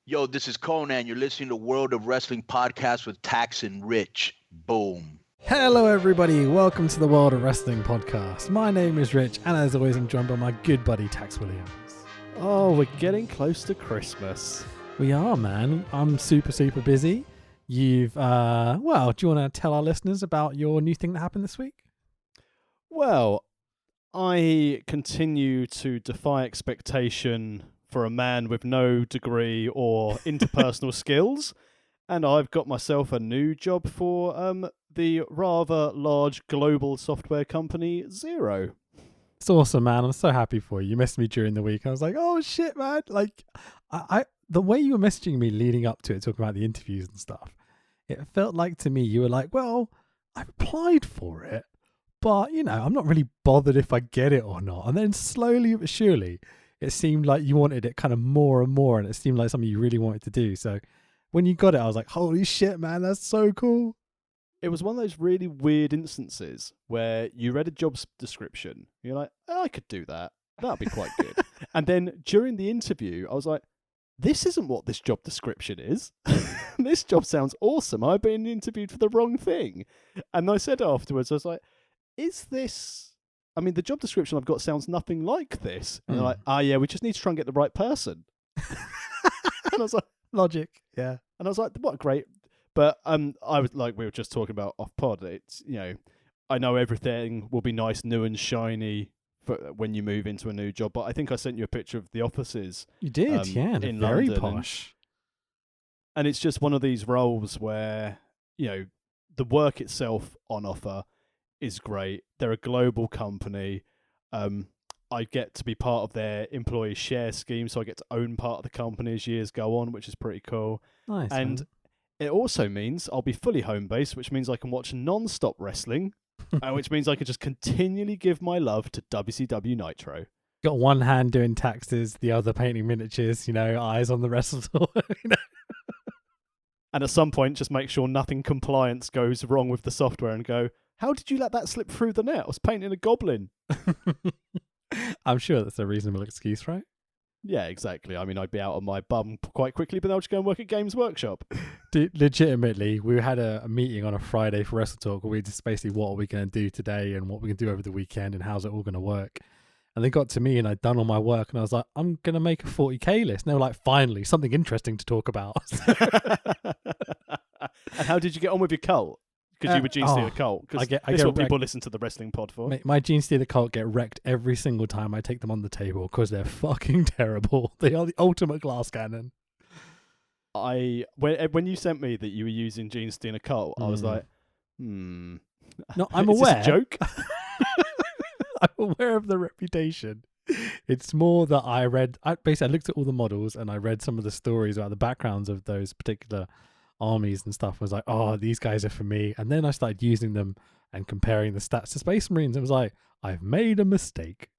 Yo, this is Conan. You're listening to World of Wrestling podcast with Tax and Rich. Boom. Hello, everybody. Welcome to the World of Wrestling podcast. My name is Rich, and as always, I'm joined by my good buddy Tax Williams. Oh, we're getting close to Christmas. We are, man. I'm super busy. You've, do you want to tell our listeners about your new thing that happened this week? Well, I continue to defy expectation for a man with no degree or interpersonal skills, and I've got myself a new job for the rather large global software company Xero. It's awesome, man. I'm so happy for you. You missed me during the week. I was like, oh shit, man. Like, I the way you were messaging me leading up to it, talking about the interviews and stuff, it felt like to me you were like, well, I applied for it, but, you know, I'm not really bothered if I get it or not. And then slowly but surely, it seemed like you wanted it kind of more and more, and it seemed like something you really wanted to do. So when you got it, I was like, holy shit, man, that's so cool. It was one of those really weird instances where you read a job description, you're like, oh, I could do that. That'd be quite good. And then during the interview, I was like, this isn't what this job description is. This job sounds awesome. I've been interviewed for the wrong thing. And I said afterwards, I was like, is this... I mean, the job description I've got sounds nothing like this. And they're like, yeah, we just need to try and get the right person. And I was like... Logic, yeah. And I was like, what great... But I was like, we were just talking about off pod. It's, you know, I know everything will be nice, new and shiny for when you move into a new job. But I think I sent you a picture of the offices. You did, yeah. In very London, posh. And it's just one of these roles where, you know, the work itself on offer is great. They're a global company. I get to be part of their employee share scheme, so I get to own part of the company as years go on, which is pretty cool. Nice. And man. It also means I'll be fully home-based, which means I can watch non-stop wrestling, which means I can just continually give my love to WCW Nitro. Got one hand doing taxes, the other painting miniatures, you know, eyes on the wrestle tour. You know? And at some point, just make sure nothing compliance goes wrong with the software and go, how did you let that slip through the net? I was painting a goblin. I'm sure that's a reasonable excuse, right? Yeah, exactly. I mean, I'd be out on my bum quite quickly, but I'll just go and work at Games Workshop. Dude, legitimately, we had a meeting on a Friday for Wrestle Talk where we just basically what are we going to do today and what we can do over the weekend and how's it all going to work. And they got to me and I'd done all my work and I was like, I'm going to make a 40k list. And they were like, finally, something interesting to talk about. And how did you get on with your cult? Because you were Gene Stealer Cult. Because that's what people listen to the wrestling pod for. Mate, my Gene Stealer Cult get wrecked every single time I take them on the table because they're fucking terrible. They are the ultimate glass cannon. When you sent me that you were using Gene Stealer Cult, I was like, No, I'm aware. Is this a joke? I'm aware of the reputation. It's more that I looked at all the models and I read some of the stories about the backgrounds of those particular armies and stuff. I was like, oh, these guys are for me. And then I started using them and comparing the stats to Space Marines. It was like, I've made a mistake.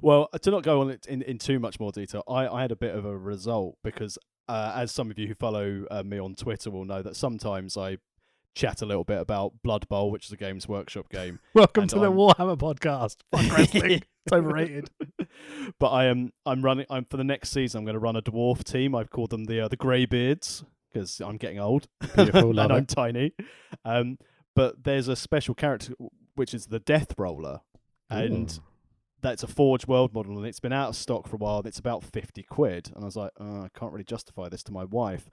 Well, to not go on it in too much more detail, I had a bit of a result because as some of you who follow me on Twitter will know that sometimes I chat a little bit about Blood Bowl, which is a Games Workshop game. Welcome to the Warhammer podcast. Fuck wrestling. It's overrated. But I'm for the next season I'm going to run a dwarf team. I've called them the Greybeards because I'm getting old. Beautiful, and I'm tiny. But there's a special character which is the Death Roller. And that's a Forge World model and it's been out of stock for a while. It's about 50 quid. And I was like, I can't really justify this to my wife.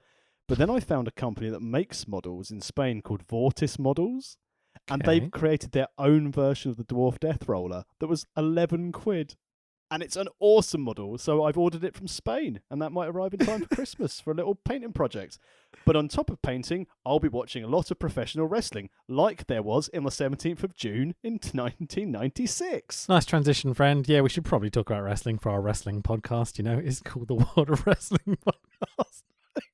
But then I found a company that makes models in Spain called Vortis Models. And they've created their own version of the Dwarf Death Roller that was 11 quid. And it's an awesome model. So I've ordered it from Spain. And that might arrive in time for Christmas for a little painting project. But on top of painting, I'll be watching a lot of professional wrestling, like there was in the 17th of June in 1996. Nice transition, friend. Yeah, we should probably talk about wrestling for our wrestling podcast. You know, it's called the World of Wrestling podcast.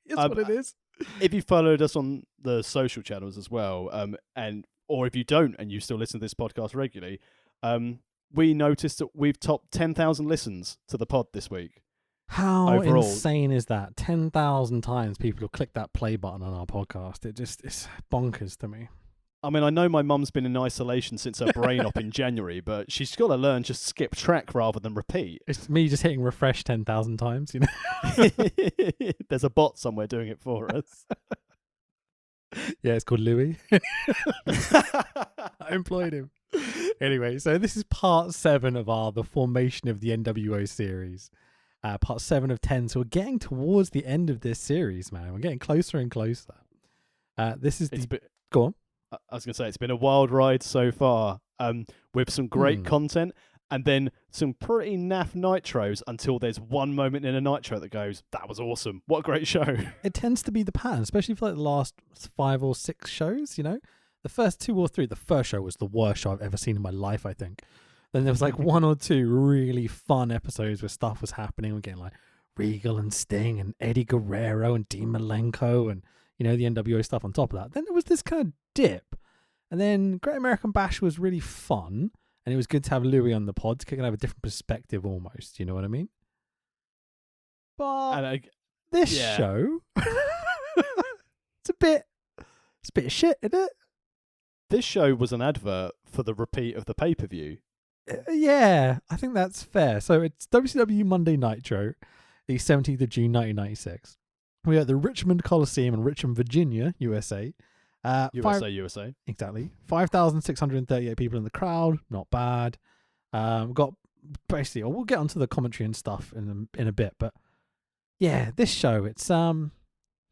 It's what it is. If you followed us on the social channels as well, or if you don't and you still listen to this podcast regularly, we noticed that we've topped 10,000 listens to the pod this week. How overall. insane is that? 10,000 times people have clicked that play button on our podcast. It's bonkers to me. I mean, I know my mum's been in isolation since her brain op in January, but she's got to learn just skip track rather than repeat. It's me just hitting refresh 10,000 times, you know. There's a bot somewhere doing it for us. Yeah, it's called Louis. I employed him. Anyway, so this is part 7 of the formation of the NWO series. Part 7 of 10. So we're getting towards the end of this series, man. We're getting closer and closer. This is go on. I was going to say, it's been a wild ride so far, with some great content and then some pretty naff nitros until there's one moment in a nitro that goes, that was awesome. What a great show. It tends to be the pattern, especially for like the last 5 or 6 shows, you know? The first 2 or 3, the first show was the worst show I've ever seen in my life, I think. Then there was like 1 or 2 really fun episodes where stuff was happening. We're getting like Regal and Sting and Eddie Guerrero and Dean Malenko and, you know, the NWO stuff on top of that. Then there was this kind of dip. And then Great American Bash was really fun. And it was good to have Louis on the pod to kind of have a different perspective almost. You know what I mean? But this show, it's a bit of shit, isn't it? This show was an advert for the repeat of the pay-per-view. Yeah, I think that's fair. So it's WCW Monday Nitro, the 17th of June, 1996. We are at the Richmond Coliseum in Richmond, Virginia, USA. USA. Exactly. 5,638 people in the crowd. Not bad. We've got basically, we'll get onto the commentary and stuff in a bit, but yeah, this show, it's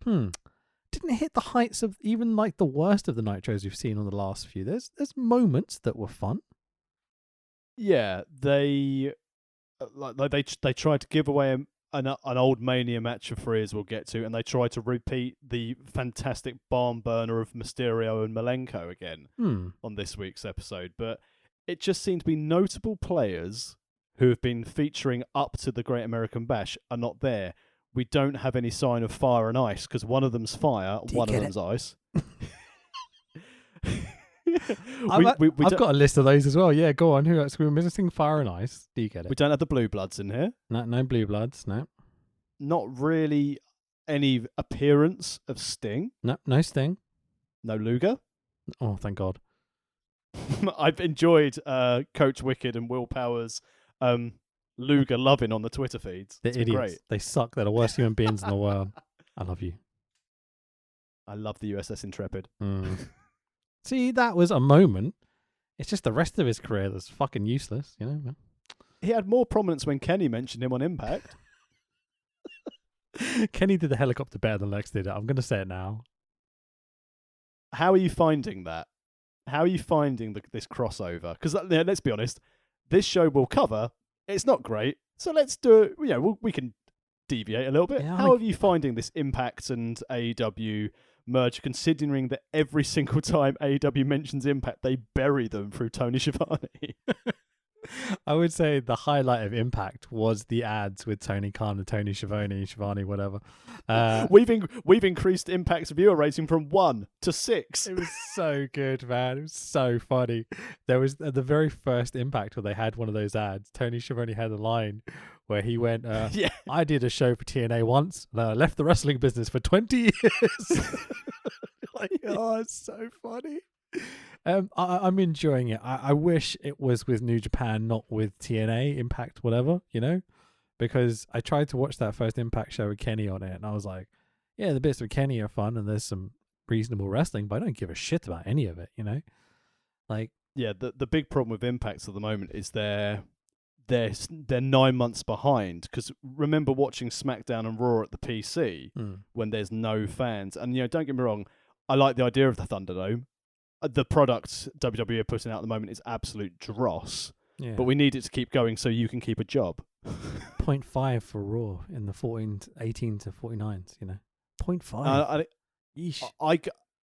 didn't hit the heights of even like the worst of the Nitros we've seen on the last few. There's moments that were fun. Yeah, they tried to give away an old Mania match for free, as we'll get to, and they tried to repeat the fantastic barn burner of Mysterio and Malenko again on this week's episode. But it just seemed to be notable players who have been featuring up to the Great American Bash are not there. We don't have any sign of Fire and Ice because one of them's fire, one of them's ice. I've got a list of those as well. Yeah, go on. Who else? We're missing Fire and Ice. Do you get it? We don't have the Blue Bloods in here. No Blue Bloods. No. Not really any appearance of Sting. No Sting. No Luger. Oh, thank God. I've enjoyed Coach Wicked and Will Power's Luger loving on the Twitter feeds. They're idiots. Great. They suck. They're the worst human beings in the world. I love you. I love the USS Intrepid. See, that was a moment. It's just the rest of his career that's fucking useless, you know? He had more prominence when Kenny mentioned him on Impact. Kenny did the helicopter better than Lex did it. I'm going to say it now. How are you finding that? How are you finding this crossover? Because let's be honest, this show will cover. It's not great, so let's do it. You know, we can deviate a little bit. Yeah, How are you finding this Impact and AEW merge, considering that every single time AEW mentions Impact, they bury them through Tony Schiavone? I would say the highlight of Impact was the ads with Tony Khan and Tony Schiavone, whatever. We've increased Impact's viewer rating from 1 to 6. It was so good, man. It was so funny. There was the very first Impact where they had one of those ads. Tony Schiavone had a line where he went, I did a show for TNA once, and I left the wrestling business for 20 years. Like, oh, it's so funny. I'm enjoying it. I wish it was with New Japan, not with TNA, Impact, whatever, you know? Because I tried to watch that first Impact show with Kenny on it, and I was like, yeah, the bits with Kenny are fun, and there's some reasonable wrestling, but I don't give a shit about any of it, you know? Like, yeah, the big problem with Impact at the moment is they're 9 months behind. Because remember watching SmackDown and Raw at the PC when there's no fans, and don't get me wrong, I like the idea of the Thunderdome. The product WWE are putting out at the moment is absolute dross, but we need it to keep going so you can keep a job. 0.5 for Raw in the 18 to 49s, 0.5.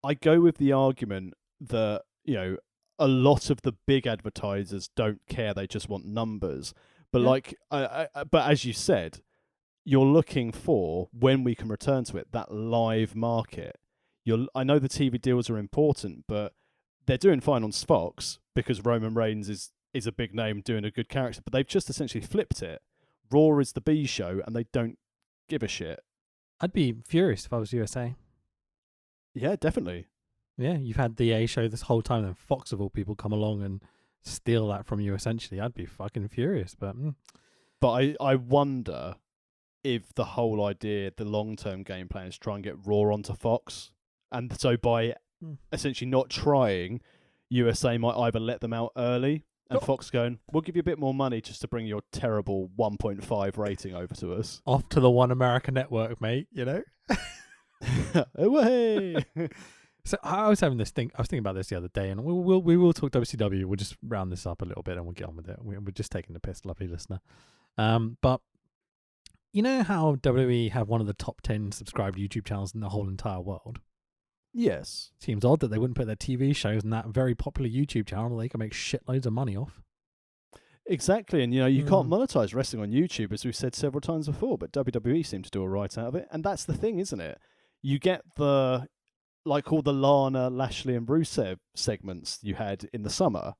I go with the argument that, a lot of the big advertisers don't care, they just want numbers. But but as you said, you're looking for, when we can return to it, that live market. I know the TV deals are important, but they're doing fine on Fox because Roman Reigns is a big name doing a good character, but they've just essentially flipped it. Raw is the B show, and they don't give a shit. I'd be furious if I was USA. Yeah, definitely. Yeah, you've had the A show this whole time, then Fox of all people come along and steal that from you. Essentially, I'd be fucking furious. But But I wonder if the whole idea, the long-term game plan, is try and get Raw onto Fox, and so by essentially not trying, USA might either let them out early, and Fox going, we'll give you a bit more money just to bring your terrible 1.5 rating over to us. off to the One America Network, mate. You know. Away. So I was having this thing. I was thinking about this the other day, and we will talk WCW. We'll just round this up a little bit, and we'll get on with it. We're just taking the piss, lovely listener. But you know how WWE have one of the top 10 subscribed YouTube channels in the whole entire world? Yes. Seems odd that they wouldn't put their TV shows in that very popular YouTube channel they can make shitloads of money off. Exactly, and you can't monetize wrestling on YouTube, as we've said several times before, but WWE seem to do all right out of it, and that's the thing, isn't it? You get all the Lana, Lashley, and Rusev segments you had in the summer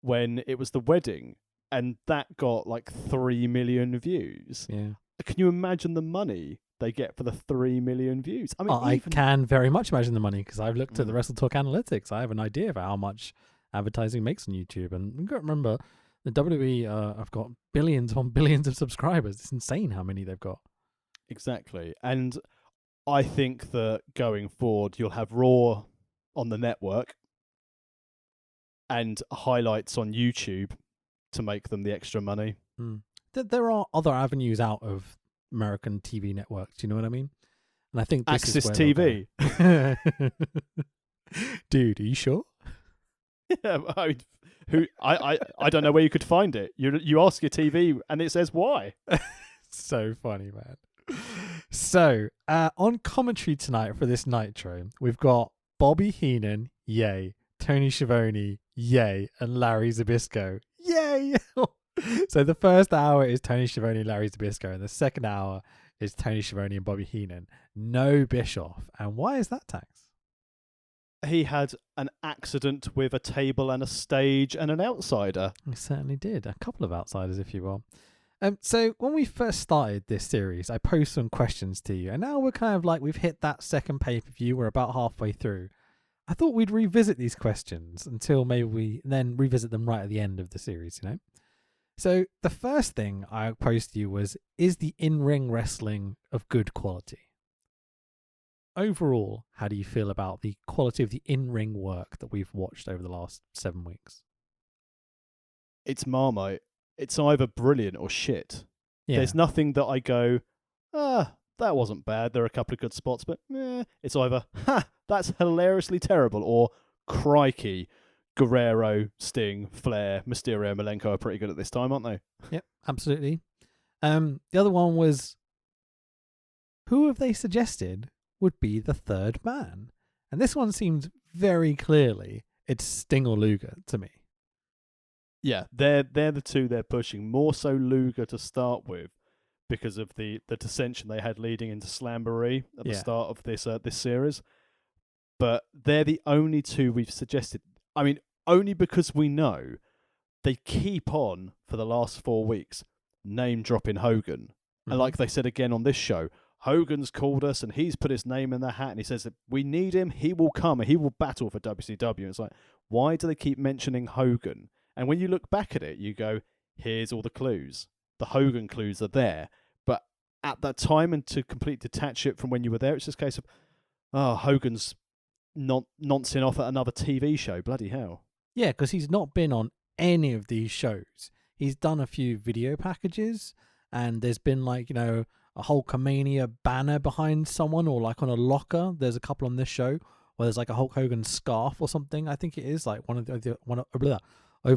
when it was the wedding, and that got 3 million views. Yeah. Can you imagine the money they get for the 3 million views? I mean, I can very much imagine the money because I've looked at the Wrestle Talk analytics. I have an idea of how much advertising makes on YouTube, and you've got to remember the WWE have got billions upon billions of subscribers. It's insane how many they've got. Exactly, and I think that going forward, you'll have Raw on the network and highlights on YouTube to make them the extra money. There are other avenues out of American TV networks. Do you know what I mean? And I think this Access is where TV. Dude, are you sure? Yeah, I don't know where you could find it. You ask your TV and it says why. So funny, man. So, on commentary tonight for this Nitro, we've got Bobby Heenan, yay, Tony Schiavone, yay, and Larry Zbyszko, yay. So the first hour is Tony Schiavone, Larry Zbyszko, and the second hour is Tony Schiavone and Bobby Heenan. No Bischoff. And why is that, Tax? He had an accident with a table and a stage and an outsider. He certainly did. A couple of outsiders, if you will. So when we first started this series, I posed some questions to you, and now we're kind of we've hit that second pay-per-view. We're about halfway through. I thought we'd revisit these questions until maybe we then revisit them right at the end of the series, you know? So the first thing I posed to you was, is the in-ring wrestling of good quality? Overall, how do you feel about the quality of the in-ring work that we've watched over the last 7 weeks? It's Marmite. It's either brilliant or shit. Yeah. There's nothing that I go, that wasn't bad. There are a couple of good spots, but it's either, that's hilariously terrible, or crikey, Guerrero, Sting, Flair, Mysterio, Malenko are pretty good at this time, aren't they? Yep, absolutely. The other one was, who have they suggested would be the third man? And this one seems very clearly it's Sting or Luger to me. Yeah, they're the two they're pushing. More so Luger to start with, because of the dissension they had leading into Slamboree at the start of this series. But they're the only two we've suggested. I mean, only because we know they keep on for the last 4 weeks name dropping Hogan. And like they said again on this show, Hogan's called us and he's put his name in the hat and he says that we need him, he will come and he will battle for WCW. And it's like, why do they keep mentioning Hogan? And when you look back at it, you go, here's all the clues. The Hogan clues are there. But at that time, and to completely detach it from when you were there, it's just a case of, Hogan's noncing off at another TV show. Bloody hell. Yeah, because he's not been on any of these shows. He's done a few video packages, and there's been a Hulkamania banner behind someone, or on a locker. There's a couple on this show where there's a Hulk Hogan scarf or something. I think it is over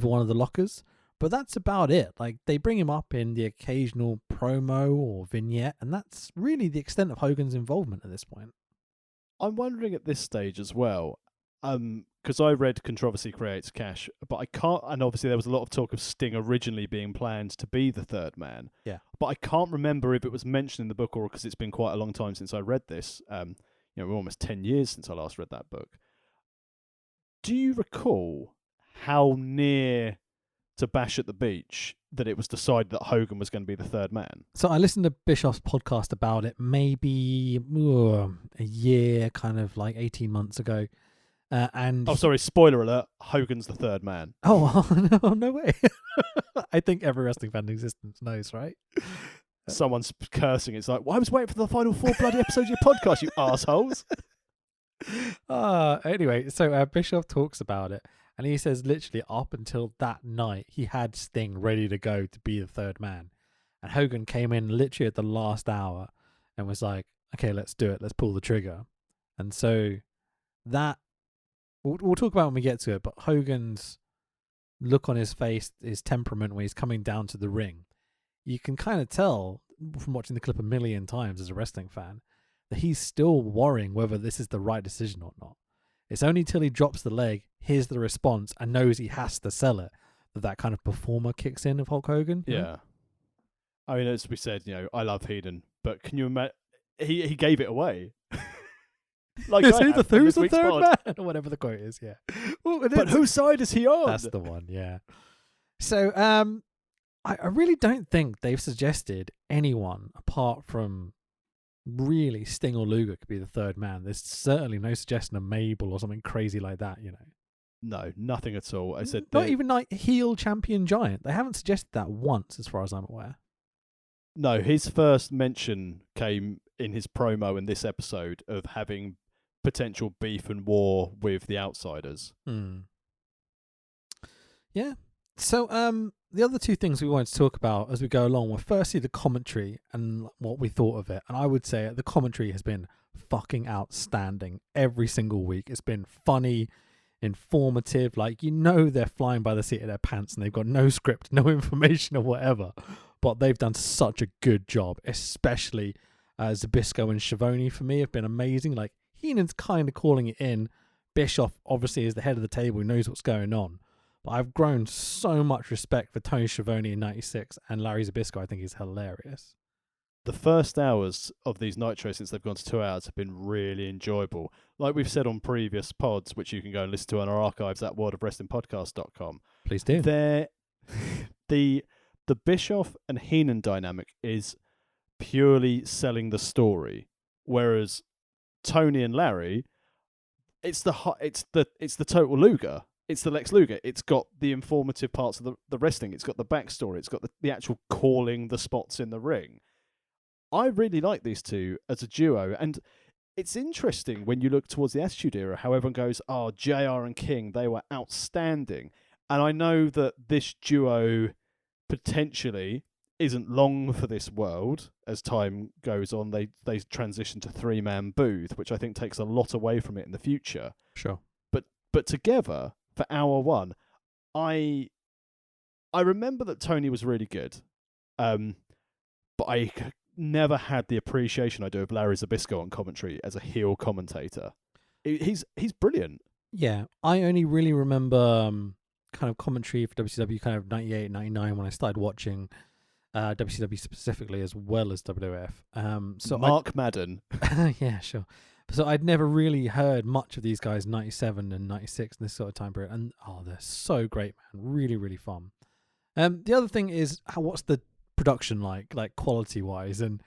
one of the lockers. But that's about it. They bring him up in the occasional promo or vignette, and that's really the extent of Hogan's involvement at this point. I'm wondering at this stage as well, because I read Controversy Creates Cash, but I can't, and obviously there was a lot of talk of Sting originally being planned to be the third man. Yeah. But I can't remember if it was mentioned in the book or because it's been quite a long time since I read this. We're almost 10 years since I last read that book. Do you recall how near to Bash at the Beach that it was decided that Hogan was going to be the third man? So I listened to Bischoff's podcast about it maybe a year, 18 months ago. And Oh, sorry, spoiler alert, Hogan's the third man. no way. I think every wrestling fan in existence knows, right? Someone's cursing. It's like, well, I was waiting for the final 4 bloody episodes of your podcast, you assholes. Anyway, so Bischoff talks about it, and he says literally up until that night, he had Sting ready to go to be the third man. And Hogan came in literally at the last hour and was like, okay, let's do it. Let's pull the trigger. And so that, we'll talk about when we get to it, but Hogan's look on his face, his temperament when he's coming down to the ring, you can kind of tell from watching the clip a million times as a wrestling fan that he's still worrying whether this is the right decision or not. It's only till he drops the leg, hears the response, and knows he has to sell it, that kind of performer kicks in of Hulk Hogan. Yeah. I mean, as we said, I love Heenan, but can you imagine? He gave it away. Like who's the third man? Or whatever the quote is, yeah. Well, but whose side is he on? That's the one, yeah. So, I really don't think they've suggested anyone apart from really Sting or Luger could be the third man. There's certainly no suggestion of Mabel or something crazy like that, No, nothing at all. I said not even like heel champion giant. They haven't suggested that once, as far as I'm aware. No, his first mention came in his promo in this episode of having potential beef and war with the Outsiders. Yeah. So, the other two things we wanted to talk about as we go along were firstly the commentary and what we thought of it. And I would say the commentary has been fucking outstanding every single week. It's been funny, informative. Like, they're flying by the seat of their pants and they've got no script, no information or whatever. But they've done such a good job, especially Zbyszko and Schiavone for me have been amazing. Like, Heenan's kind of calling it in. Bischoff obviously is the head of the table, he knows what's going on. But I've grown so much respect for Tony Schiavone in '96, and Larry Zbyszko I think is hilarious. The first hours of these Nitros since they've gone to 2 hours have been really enjoyable. Like we've said on previous pods, which you can go and listen to on our archives at worldofwrestlingpodcast.com. Please do. The Bischoff and Heenan dynamic is purely selling the story, whereas Tony and Larry, it's the total Luger. It's the Lex Luger. It's got the informative parts of the wrestling. It's got the backstory. It's got the actual calling the spots in the ring. I really like these two as a duo. And it's interesting when you look towards the Attitude Era, how everyone goes, oh, JR and King, they were outstanding. And I know that this duo potentially isn't long for this world as time goes on. They transition to 3-man booth, which I think takes a lot away from it in the future. Sure. But together, for hour one, I remember that Tony was really good, but I never had the appreciation I do of Larry Zbyszko on commentary as a heel commentator. He's brilliant. Yeah, I only really remember kind of commentary for WCW kind of 98, 99 when I started watching WCW specifically as well as WWF. So Mark Madden. Yeah, sure. So I'd never really heard much of these guys 97 and 96 in this sort of time period. And they're so great, man. Really, really fun. The other thing is what's the production like quality wise, and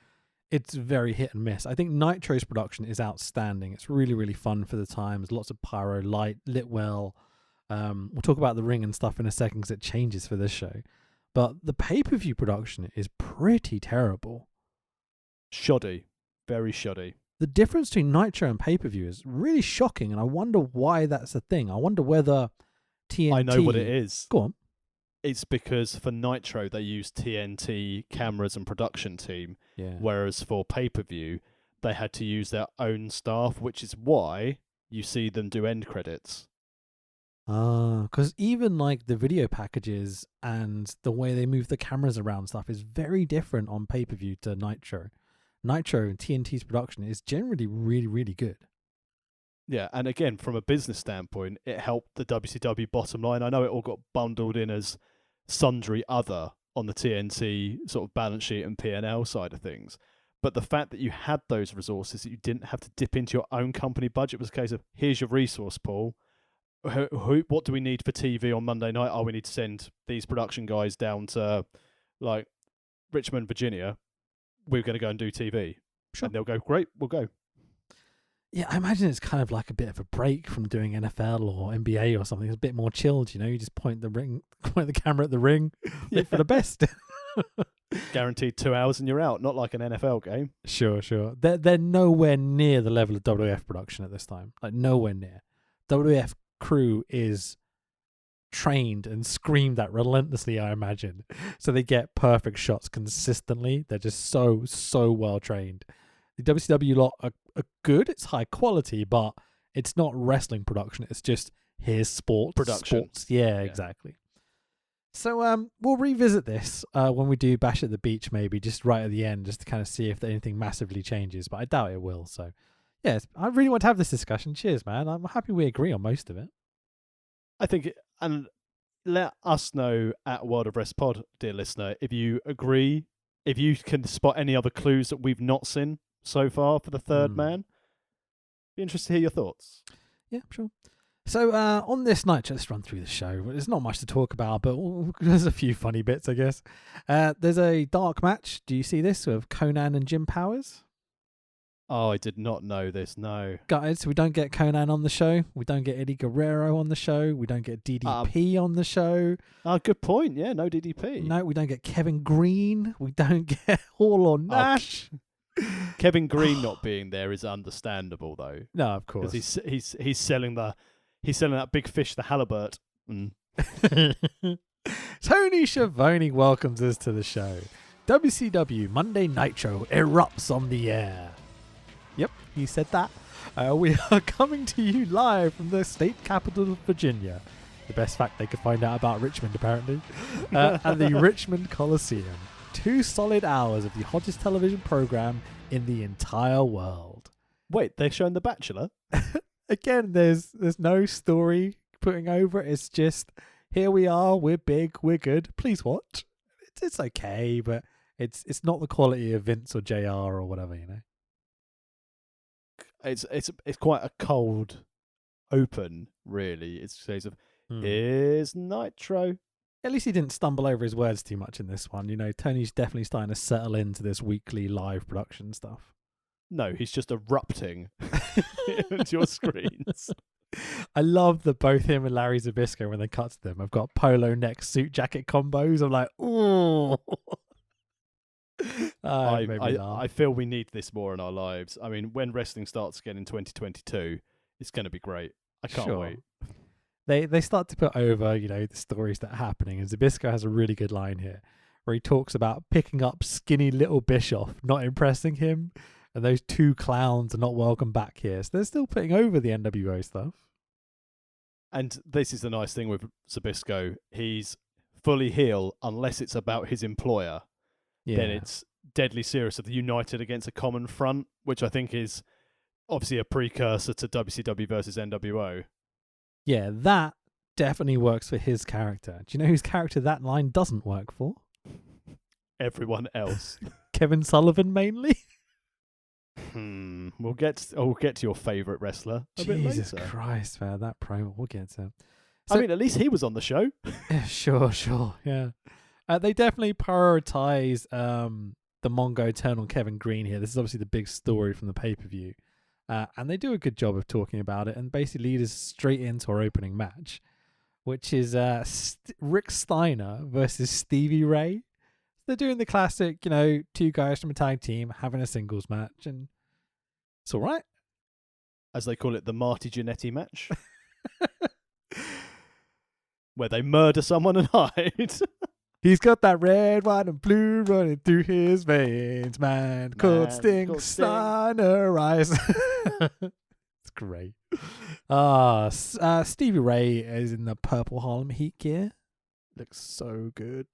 it's very hit and miss. I think Nitro's production is outstanding. It's really, really fun for the times. Lots of pyro, light, lit well. We'll talk about the ring and stuff in a second because it changes for this show. But the pay-per-view production is pretty terrible. Shoddy. Very shoddy. The difference between Nitro and pay-per-view is really shocking, and I wonder why that's a thing. I wonder whether TNT... I know what it is. Go on. It's because for Nitro, they use TNT cameras and production team, whereas for pay-per-view, they had to use their own staff, which is why you see them do end credits. Because even like the video packages and the way they move the cameras around and stuff is very different on pay-per-view to Nitro. Nitro and TNT's production is generally really, really good. Yeah, and again, from a business standpoint, it helped the WCW bottom line. I know it all got bundled in as sundry other on the TNT sort of balance sheet and P&L side of things. But the fact that you had those resources, that you didn't have to dip into your own company budget, was a case of, here's your resource pool. What do we need for TV on Monday night? Oh, we need to send these production guys down to like Richmond, Virginia. We're going to go and do TV. Sure. And they'll go, great, we'll go. Yeah, I imagine it's kind of like a bit of a break from doing NFL or NBA or something. It's a bit more chilled, you just point the camera at the ring, wait for the best. Guaranteed 2 hours and you're out, not like an NFL game. Sure. They're nowhere near the level of WWF production at this time. Like nowhere near. WWF crew is trained and screamed at relentlessly, I imagine. So they get perfect shots consistently. They're just so well trained. The WCW lot are good. It's high quality, but it's not wrestling production. It's just here's sports. Production. Sports. Yeah, exactly. So we'll revisit this when we do Bash at the Beach, maybe just right at the end, just to kind of see if anything massively changes. But I doubt it will. So, yeah, I really want to have this discussion. Cheers, man. I'm happy we agree on most of it. I think, and let us know at World of Rest Pod, dear listener, if you agree, if you can spot any other clues that we've not seen so far for the third man. Be interested to hear your thoughts. Yeah, sure. So on this night, let's run through the show. There's not much to talk about, but there's a few funny bits, I guess. There's a dark match. Do you see this with Conan and Jim Powers? Oh, I did not know this. No. Guys, we don't get Conan on the show. We don't get Eddie Guerrero on the show. We don't get DDP on the show. Good point. Yeah, no DDP. No, we don't get Kevin Green. We don't get Hall or Nash. Kevin Green not being there is understandable, though. No, of course. Because he's selling that big fish, the halibut. Tony Schiavone welcomes us to the show. WCW Monday Nitro erupts on the air. Yep, he said that. We are coming to you live from the state capital of Virginia. The best fact they could find out about Richmond, apparently. At the Richmond Coliseum. 2 solid hours of the hottest television program in the entire world. Wait, they're showing The Bachelor? Again, there's no story putting over it. It's just, here we are, we're big, we're good, please watch. It's okay, but it's not the quality of Vince or JR or whatever, It's quite a cold open, really. It's a case of, here's Nitro. At least he didn't stumble over his words too much in this one. Tony's definitely starting to settle into this weekly live production stuff. No, he's just erupting into your screens. I love that both him and Larry Zbyszko, when they cut to them, have got polo neck suit jacket combos. I'm like, ooh. I feel we need this more in our lives. I mean, when wrestling starts again in 2022, it's going to be great. I can't wait. They start to put over, the stories that are happening. And Zbyszko has a really good line here where he talks about picking up skinny little Bischoff, not impressing him. And those 2 clowns are not welcome back here. So they're still putting over the NWO stuff. And this is the nice thing with Zbyszko. He's fully heel unless it's about his employer. Yeah. Then it's deadly serious of the united against a common front, which I think is obviously a precursor to WCW versus NWO. Yeah, that definitely works for his character. Do you know whose character that line doesn't work for? Everyone else. Kevin Sullivan, mainly. We'll get to your favourite wrestler a bit later. Jesus Christ, man, that promo. We'll get to. So, I mean, at least he was on the show. Sure, yeah. They definitely prioritize the Mongo turn on Kevin Green here. This is obviously the big story from the pay-per-view. And they do a good job of talking about it and basically lead us straight into our opening match, which is Rick Steiner versus Stevie Ray. They're doing the classic, 2 guys from a tag team having a singles match, and it's all right. As they call it, the Marty Jannetty match. Where they murder someone and hide. He's got that red, white, and blue running through his veins, man. Cold Sting, Steiner Eyes. It's great. Stevie Ray is in the purple Harlem Heat gear. Looks so good.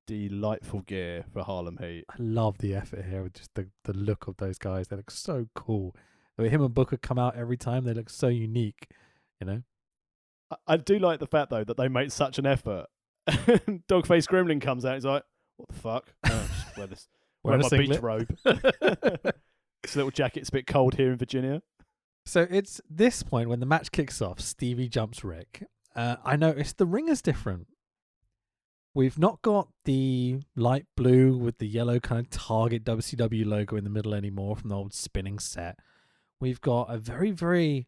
Delightful gear for Harlem Heat. I love the effort here with just the look of those guys. They look so cool. The way him and Booker come out every time, they look so unique, I do like the fact, though, that they made such an effort. Dogface Gremlin comes out. He's like, "What the fuck? Just wear this. Wear my beach robe. This little jacket's a bit cold here in Virginia." So it's this point when the match kicks off. Stevie jumps Rick. I noticed the ring is different. We've not got the light blue with the yellow kind of Target WCW logo in the middle anymore from the old spinning set. we've got a very, very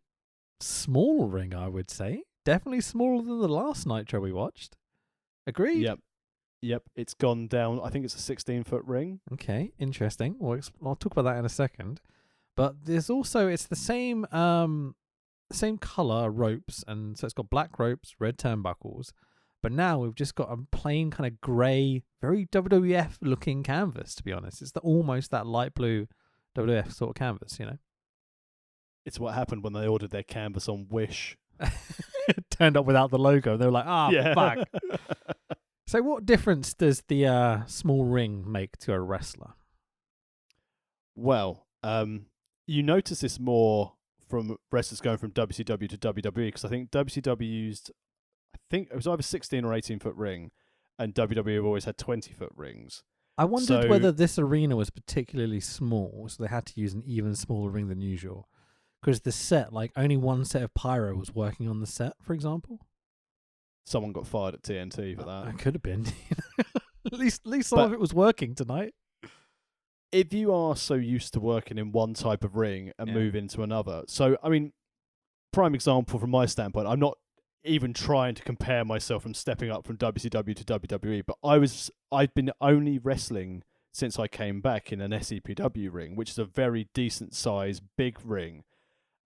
small ring, I would say. Definitely smaller than the last Nitro we watched. Agreed? Yep. It's gone down. I think it's a 16-foot ring. Okay, interesting. I'll talk about that in a second. But there's also, it's the same color ropes, and so it's got black ropes, red turnbuckles. But now we've just got a plain kind of grey, very WWF looking canvas, to be honest. It's almost that light blue WWF sort of canvas, you know? It's what happened when they ordered their canvas on Wish. It turned up without the logo. They were like, fuck. So what difference does the small ring make to a wrestler? Well, you notice this more from wrestlers going from WCW to WWE, because I think WCW used, I think it was either 16 or 18-foot ring, and WWE have always had 20-foot rings. I wondered whether this arena was particularly small, so they had to use an even smaller ring than usual. Because the set, like, only one set of pyro was working on the set, for example. Someone got fired at TNT for that. It could have been. At least some of it was working tonight. If you are so used to working in one type of ring and move into another. So, I mean, prime example from my standpoint, I'm not even trying to compare myself from stepping up from WCW to WWE, but I've been only wrestling since I came back in an SEPW ring, which is a very decent size, big ring.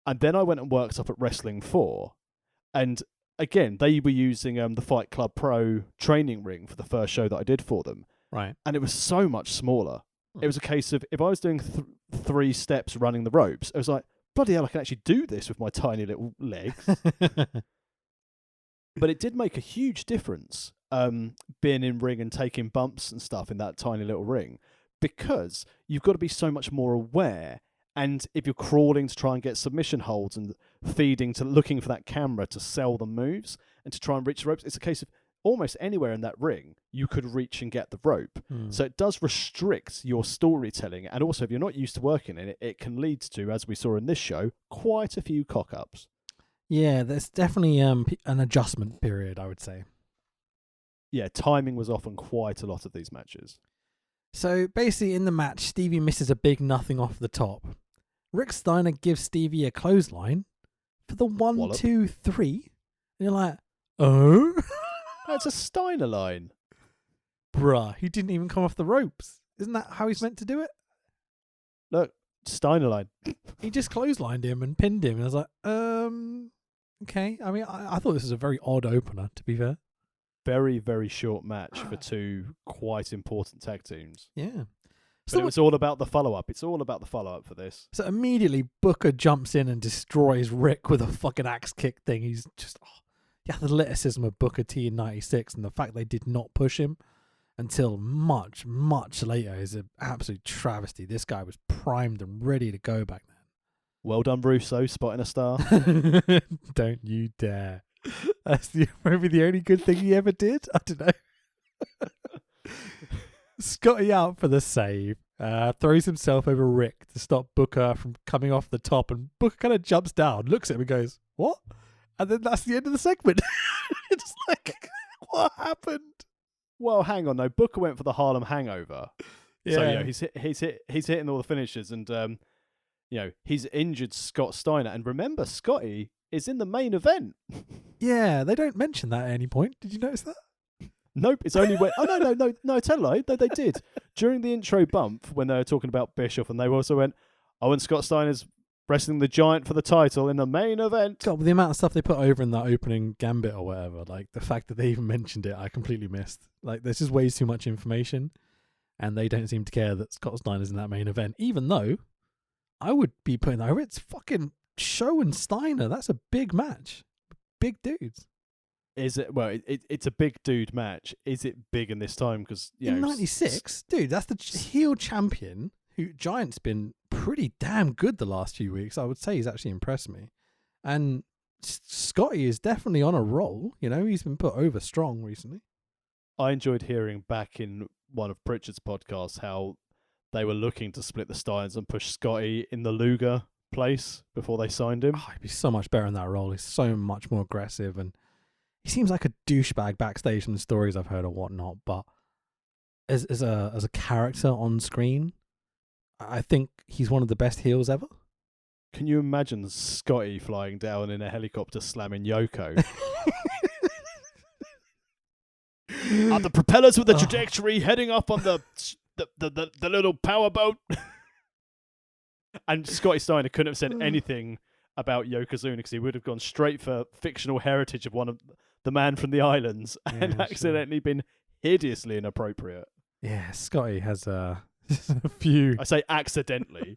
And then I went and worked up at Wrestling 4. And again, they were using the Fight Club Pro training ring for the first show that I did for them. Right. And it was so much smaller. It was a case of, if I was doing 3 steps running the ropes, I was like, bloody hell, I can actually do this with my tiny little legs. But it did make a huge difference being in ring and taking bumps and stuff in that tiny little ring, because you've got to be so much more aware. And if you're crawling to try and get submission holds and feeding to looking for that camera to sell the moves and to try and reach the ropes, it's a case of almost anywhere in that ring you could reach and get the rope. So it does restrict your storytelling. And also, if you're not used to working in it, it can lead to, as we saw in this show, quite a few cock-ups. Yeah, there's definitely an adjustment period, I would say. Yeah, timing was off on quite a lot of these matches. So basically in the match, Stevie misses a big nothing off the top. Rick Steiner gives Stevie a clothesline for the 1, 2, 3. And you're like, oh? That's a Steiner line. Bruh, he didn't even come off the ropes. Isn't that how he's meant to do it? Look, Steiner line. He just clotheslined him and pinned him. And I was like, okay. I mean, I thought this was a very odd opener, to be fair. Very, very short match for 2 quite important tag teams. Yeah. But it was all about the follow-up. It's all about the follow-up for this. So immediately Booker jumps in and destroys Rick with a fucking axe kick thing. He's just... the athleticism of Booker T in 96 and the fact they did not push him until much, much later is an absolute travesty. This guy was primed and ready to go back then. Well done, Russo, spotting a star. Don't you dare. That's maybe the only good thing he ever did. I don't know. Scotty out for the save. Throws himself over Rick to stop Booker from coming off the top, and Booker kind of jumps down, looks at him and goes, what? And then that's the end of the segment. It's like, what happened? Well, hang on, no. Booker went for the Harlem Hangover. Yeah. So, he's hitting all the finishes, and he's injured Scott Steiner. And remember, Scotty is in the main event. Yeah, they don't mention that at any point. Did you notice that? Nope, it's only when... Oh, no, tell a lie. No, they did. During the intro bump, when they were talking about Bischoff, and they also went, and Scott Steiner's wrestling the Giant for the title in the main event. God, with the amount of stuff they put over in that opening gambit or whatever, like the fact that they even mentioned it, I completely missed. Like, there's just way too much information, and they don't seem to care that Scott Steiner's in that main event, even though I would be putting that over. It's fucking Show and Steiner. That's a big match. Big dudes. Is it? Well, it's a big dude match. Is it big in this time? Because in 96, dude, that's the heel champion who Giant's been pretty damn good the last few weeks. I would say he's actually impressed me. And Scotty is definitely on a roll. You know, he's been put over strong recently. I enjoyed hearing back in one of Pritchard's podcasts how they were looking to split the Steiners and push Scotty in the Luger place before they signed him. Oh, he'd be so much better in that role. He's so much more aggressive, and he seems like a douchebag backstage from the stories I've heard or whatnot. But as a character on screen, I think he's one of the best heels ever. Can you imagine Scotty flying down in a helicopter slamming Yoko? Are the propellers with the trajectory heading up on the little powerboat? And Scotty Steiner couldn't have said anything about Yokozuna because he would have gone straight for fictional heritage of one of the man from the islands and accidentally been hideously inappropriate. Yeah, Scotty has a few. I say accidentally.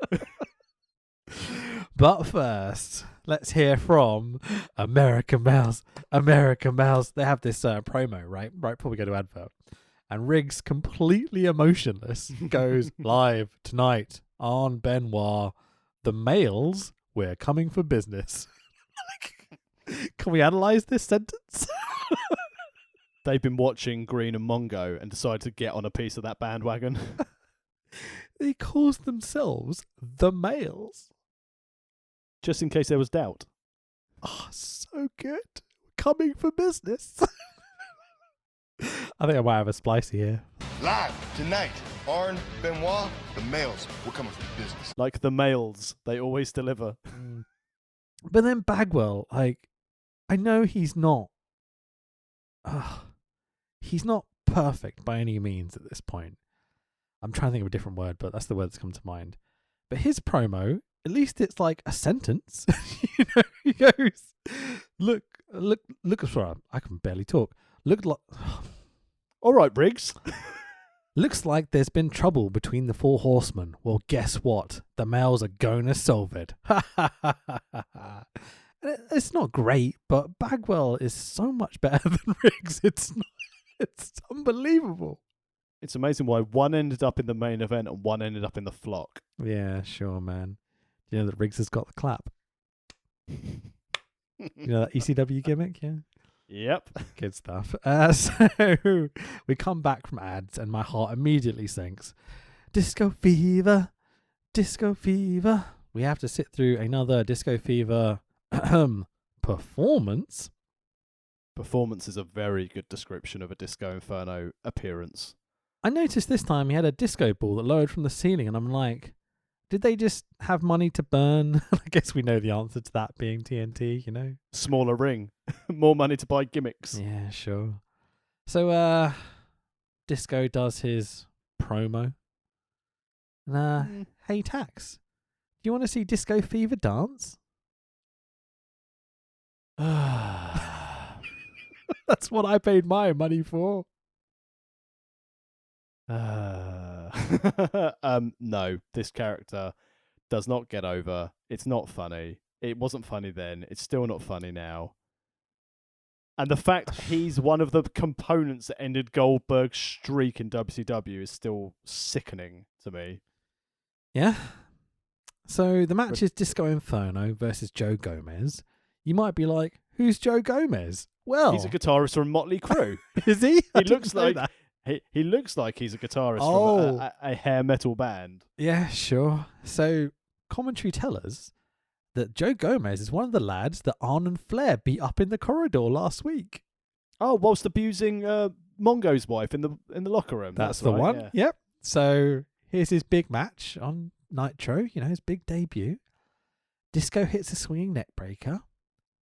But first, let's hear from American Mouse. American Mouse. They have this promo, right before we go to advert. And Riggs, completely emotionless, goes live tonight on Benoit. The males, we're coming for business. Can we analyze this sentence? They've been watching Green and Mongo and decided to get on a piece of that bandwagon. They calls themselves the males. Just in case there was doubt. Oh, so good. Coming for business. I think I might have a splicey here. Live tonight, Arn, Benoit, the males. We're coming for business. Like the males, they always deliver. But then Bagwell, like, I know he's not perfect by any means at this point. I'm trying to think of a different word, but that's the word that's come to mind. But his promo, at least it's like a sentence. You know, he goes, look, sorry, I can barely talk. Look like, all right, Briggs. Looks like there's been trouble between the four horsemen. Well, guess what? The males are going to solve it. It's not great, but Bagwell is so much better than Riggs. It's unbelievable. It's amazing why one ended up in the main event and one ended up in the flock. Yeah, sure, man. Do you know that Riggs has got the clap? You know that ECW gimmick? Yeah. Yep. Good stuff. So we come back from ads and my heart immediately sinks. Disco Fever. Disco Fever. We have to sit through another Disco Fever performance. Performance is a very good description of a Disco Inferno appearance. I noticed this time he had a disco ball that lowered from the ceiling and I'm like, did they just have money to burn? I guess we know the answer to that being TNT, you know? Smaller ring. More money to buy gimmicks. Yeah, sure. So, Disco does his promo. And, hey, Tax, do you want to see Disco Fever dance? That's what I paid my money for. No, this character does not get over. It's not funny. It wasn't funny then. It's still not funny now. And the fact he's one of the components that ended Goldberg's streak in WCW is still sickening to me. Yeah. So the match is Disco Inferno versus Joe Gomez. You might be like, who's Joe Gomez? Well, he's a guitarist from Motley Crue. Is he? He looks like that. He looks like he's a guitarist from a hair metal band. Yeah, sure. So commentary tell us that Joe Gomez is one of the lads that Arn and Flair beat up in the corridor last week. Oh, whilst abusing Mongo's wife in the locker room. That's the right, one. Yeah. Yep. So here's his big match on Nitro. You know, his big debut. Disco hits a swinging neck breaker.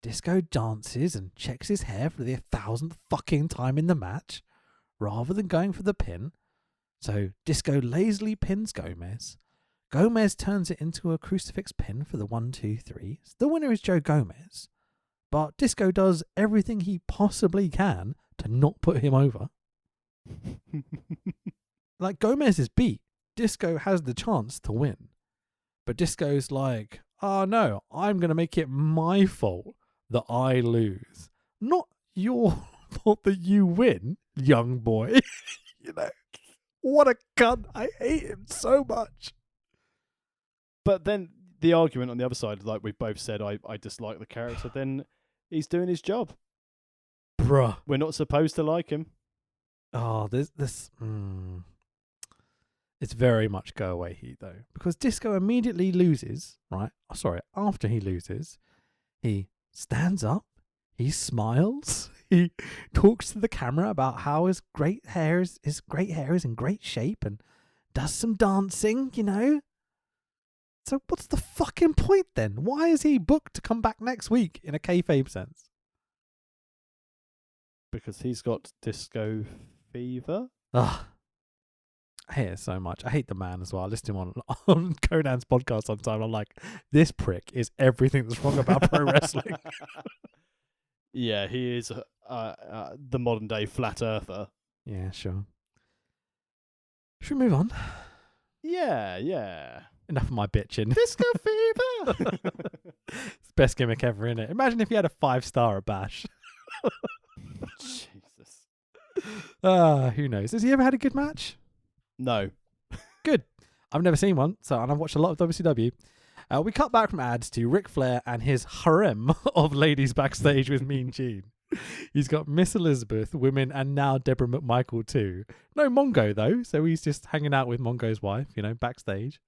Disco dances and checks his hair for the 1,000th fucking time in the match, rather than going for the pin. So Disco lazily pins Gomez. Gomez turns it into a crucifix pin for the 1, 2, 3. The winner is Joe Gomez. But Disco does everything he possibly can to not put him over. Like, Gomez is beat. Disco has the chance to win. But Disco's like, oh no, I'm going to make it my fault that I lose. Not your fault that you win, young boy. You know, what a cunt. I hate him so much. But then the argument on the other side, like we've both said, I dislike the character, then he's doing his job. Bruh. We're not supposed to like him. Oh, it's very much go away heat though. Because Disco immediately loses, right? Oh, sorry, after he loses, he stands up, he smiles, he talks to the camera about how his great hair is in great shape and does some dancing, you know? So what's the fucking point then? Why is he booked to come back next week in a kayfabe sense? Because he's got disco fever. Ugh. I hate it so much. I hate the man as well. I listen to him on Conan's podcast sometimes. I'm like, this prick is everything that's wrong about pro wrestling. Yeah, he is the modern day flat earther. Yeah, sure. Should we move on? Yeah. Enough of my bitching. Disco fever. It's the best gimmick ever, innit? Imagine if he had a 5-star at Bash. Jesus. Who knows? Has he ever had a good match? No. Good. I've never seen one, and I've watched a lot of WCW. We cut back from ads to Ric Flair and his harem of ladies backstage with Mean Gene. He's got Miss Elizabeth, women, and now Deborah McMichael too. No Mongo though, so he's just hanging out with Mongo's wife, backstage.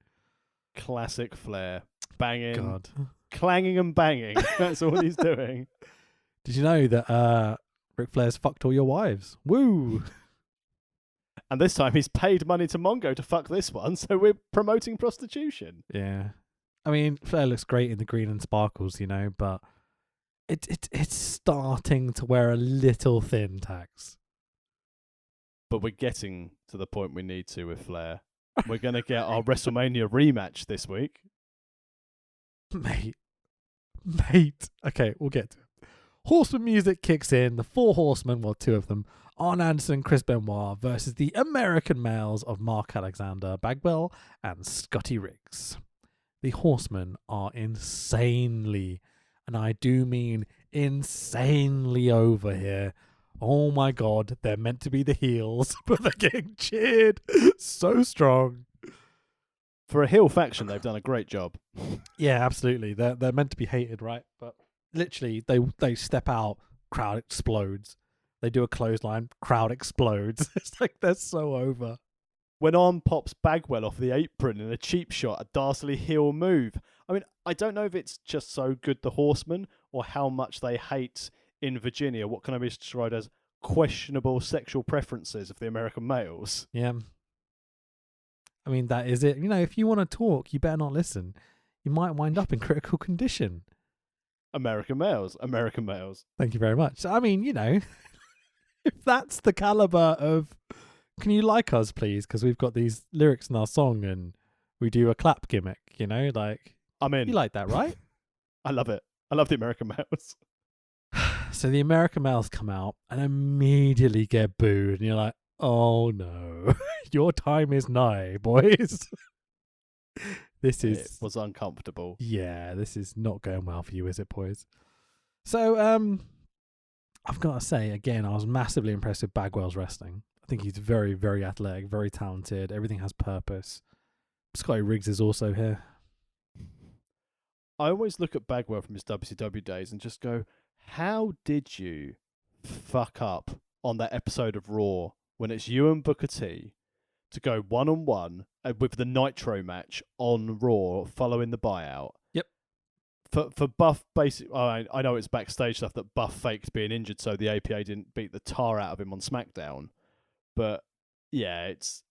Classic Flair. Banging. God. Clanging and banging. That's all he's doing. Did you know that Ric Flair's fucked all your wives? Woo! And this time he's paid money to Mongo to fuck this one, so we're promoting prostitution. Yeah. I mean, Flair looks great in the green and sparkles, but it's starting to wear a little thin, Tax. But we're getting to the point we need to with Flair. We're going to get our WrestleMania rematch this week. Mate. Okay, we'll get to it. Horseman music kicks in. The 4 horsemen, well, 2 of them, Arn Anderson, Chris Benoit versus the American males of Mark Alexander, Bagwell, and Scotty Riggs. The horsemen are insanely, and I do mean insanely over here. Oh my God, they're meant to be the heels, but they're getting cheered so strong. For a heel faction, they've done a great job. Yeah, absolutely. They're meant to be hated, right? But literally, they step out, crowd explodes. They do a clothesline, crowd explodes. It's like they're so over. When Arn pops Bagwell off the apron in a cheap shot, a dastardly heel move. I mean, I don't know if it's just so good, the Horsemen, or how much they hate in Virginia what can I be described as questionable sexual preferences of the American males. Yeah. I mean, that is it. If you want to talk, you better not listen. You might wind up in critical condition. American males. Thank you very much. I mean, if that's the caliber of, can you like us, please? Because we've got these lyrics in our song and we do a clap gimmick, I'm in. You like that, right? I love it. I love the American males. So the American males come out and immediately get booed. And you're like, oh no, your time is nigh, boys. It was uncomfortable. Yeah, this is not going well for you, is it, boys? So, I've got to say, again, I was massively impressed with Bagwell's wrestling. I think he's very, very athletic, very talented. Everything has purpose. Scotty Riggs is also here. I always look at Bagwell from his WCW days and just go, how did you fuck up on that episode of Raw when it's you and Booker T to go one-on-one with the Nitro match on Raw following the buyout? Yep. For Buff, basically, I know it's backstage stuff that Buff faked being injured so the APA didn't beat the tar out of him on SmackDown. But yeah, it's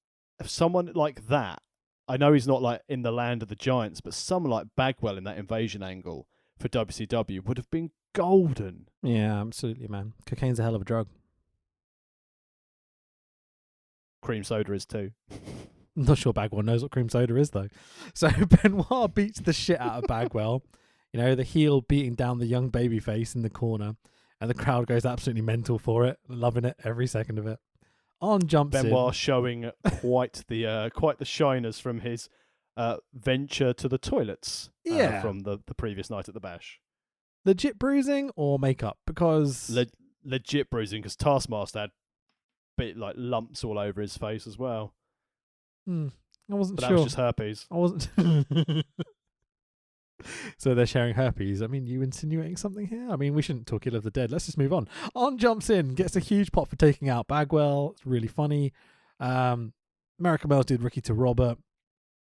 someone like that. I know he's not like in the land of the giants, but someone like Bagwell in that invasion angle for WCW would have been golden. Yeah, absolutely, man. Cocaine's a hell of a drug. Cream soda is too. I'm not sure Bagwell knows what cream soda is, though. So Benoit beats the shit out of Bagwell. The heel beating down the young babyface in the corner. And the crowd goes absolutely mental for it, loving it every second of it. Arn jumps Benoit in. showing quite the shiners from his venture to the toilets from the previous night at the Bash. Legit bruising or makeup? Because... legit bruising, because Taskmaster had lumps all over his face as well. I wasn't but sure. That was just herpes. I wasn't... So they're sharing herpes. I mean, you insinuating something here? I mean, we shouldn't talk ill of the dead. Let's just move on. Arn jumps in, gets a huge pop for taking out Bagwell. It's really funny. American Males did Ricky to Robert.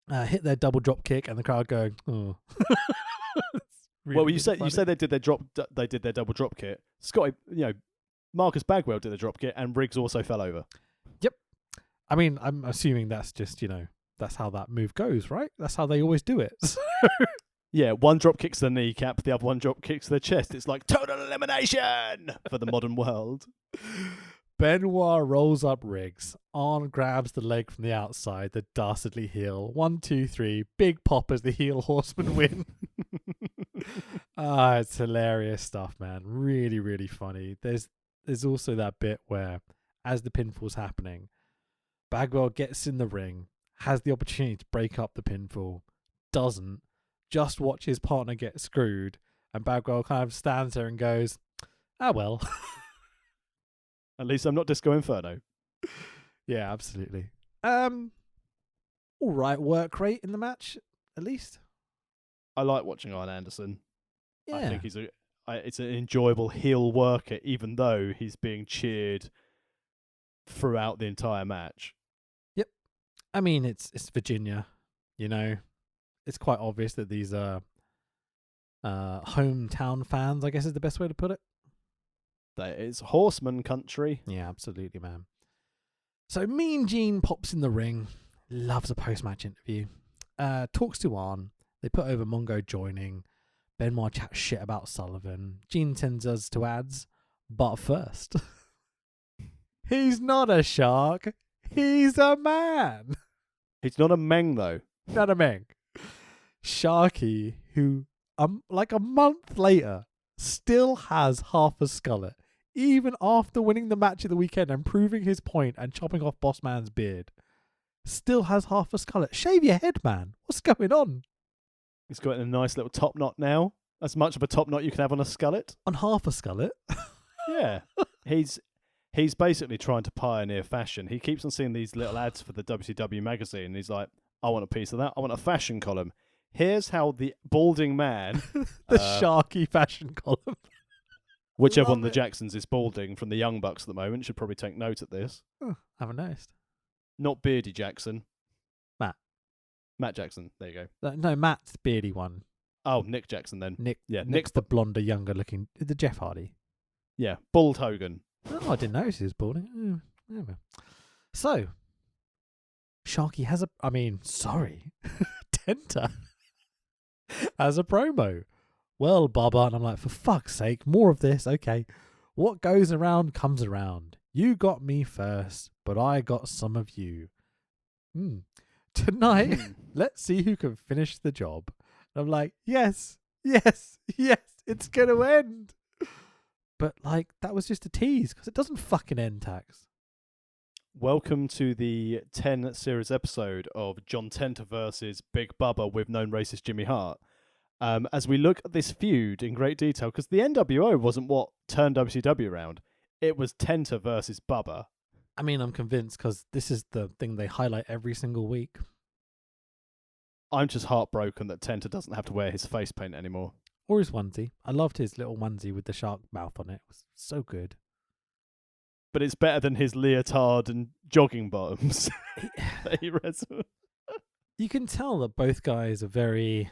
Hit their double drop kick, and the crowd going, oh. Really, you said they did their double drop kick. Scotty, Marcus Bagwell did the drop kick, and Riggs also fell over. Yep. I mean, I'm assuming that's just that's how that move goes, right? That's how they always do it. Yeah, one drop kicks the kneecap, the other one drop kicks the chest. It's like total elimination for the modern world. Benoit rolls up Riggs. Arn grabs the leg from the outside, the dastardly heel. 1, 2, 3. Big pop as the heel horsemen win. It's hilarious stuff, man. Really, really funny. There's also that bit where, as the pinfall's happening, Bagwell gets in the ring, has the opportunity to break up the pinfall, doesn't, just watch his partner get screwed, and Bagwell kind of stands there and goes, "Ah, well." At least I'm not Disco Inferno. Yeah, absolutely. All right work rate in the match, at least. I like watching Arn Anderson. Yeah. I think it's an enjoyable heel worker, even though he's being cheered throughout the entire match. Yep. I mean, it's Virginia, you know. It's quite obvious that these are hometown fans, I guess is the best way to put it. That is horseman country. Yeah, absolutely, man. So Mean Gene pops in the ring, loves a post-match interview, talks to Arn. They put over Mongo joining. Benoit chats shit about Sullivan. Gene sends us to ads, but first, he's not a shark. He's a man. He's not a Meng, though. Not a Meng. Sharky, who like a month later still has half a skullet, even after winning the match at the weekend and proving his point and chopping off Boss Man's beard, still has half a skullet. Shave your head, man. What's going on? He's got a nice little top knot now. As much of a top knot you can have on a skullet. On half a skullet? Yeah. He's basically trying to pioneer fashion. He keeps on seeing these little ads for the WCW magazine, and he's like, I want a piece of that. I want a fashion column. Here's how the balding man... the Sharky fashion column. Whichever one of the Jacksons is balding from the Young Bucks at the moment should probably take note of this. Oh, haven't noticed. Not Beardy Jackson. Matt Jackson. There you go. No, Matt's the beardy one. Oh, Nick Jackson then. Nick's the blonder, younger looking. The Jeff Hardy. Yeah, Bald Hogan. Oh, I didn't notice he was balding. Oh, well. So, Sharky has Tenta has a promo. Well, Bubba, and I'm like, for fuck's sake, more of this. Okay. What goes around comes around. You got me first, but I got some of you. Tonight, let's see who can finish the job. And I'm like, yes, it's going to end. But, like, that was just a tease, because it doesn't fucking end, Tax. Welcome to the 10 series episode of John Tenta versus Big Bubba with known racist Jimmy Hart. As we look at this feud in great detail, because the NWO wasn't what turned WCW around. It was Tenta versus Bubba. I mean, I'm convinced, because this is the thing they highlight every single week. I'm just heartbroken that Tenta doesn't have to wear his face paint anymore. Or his onesie. I loved his little onesie with the shark mouth on it. It was so good. But it's better than his leotard and jogging bottoms that he wrestled. You can tell that both guys are very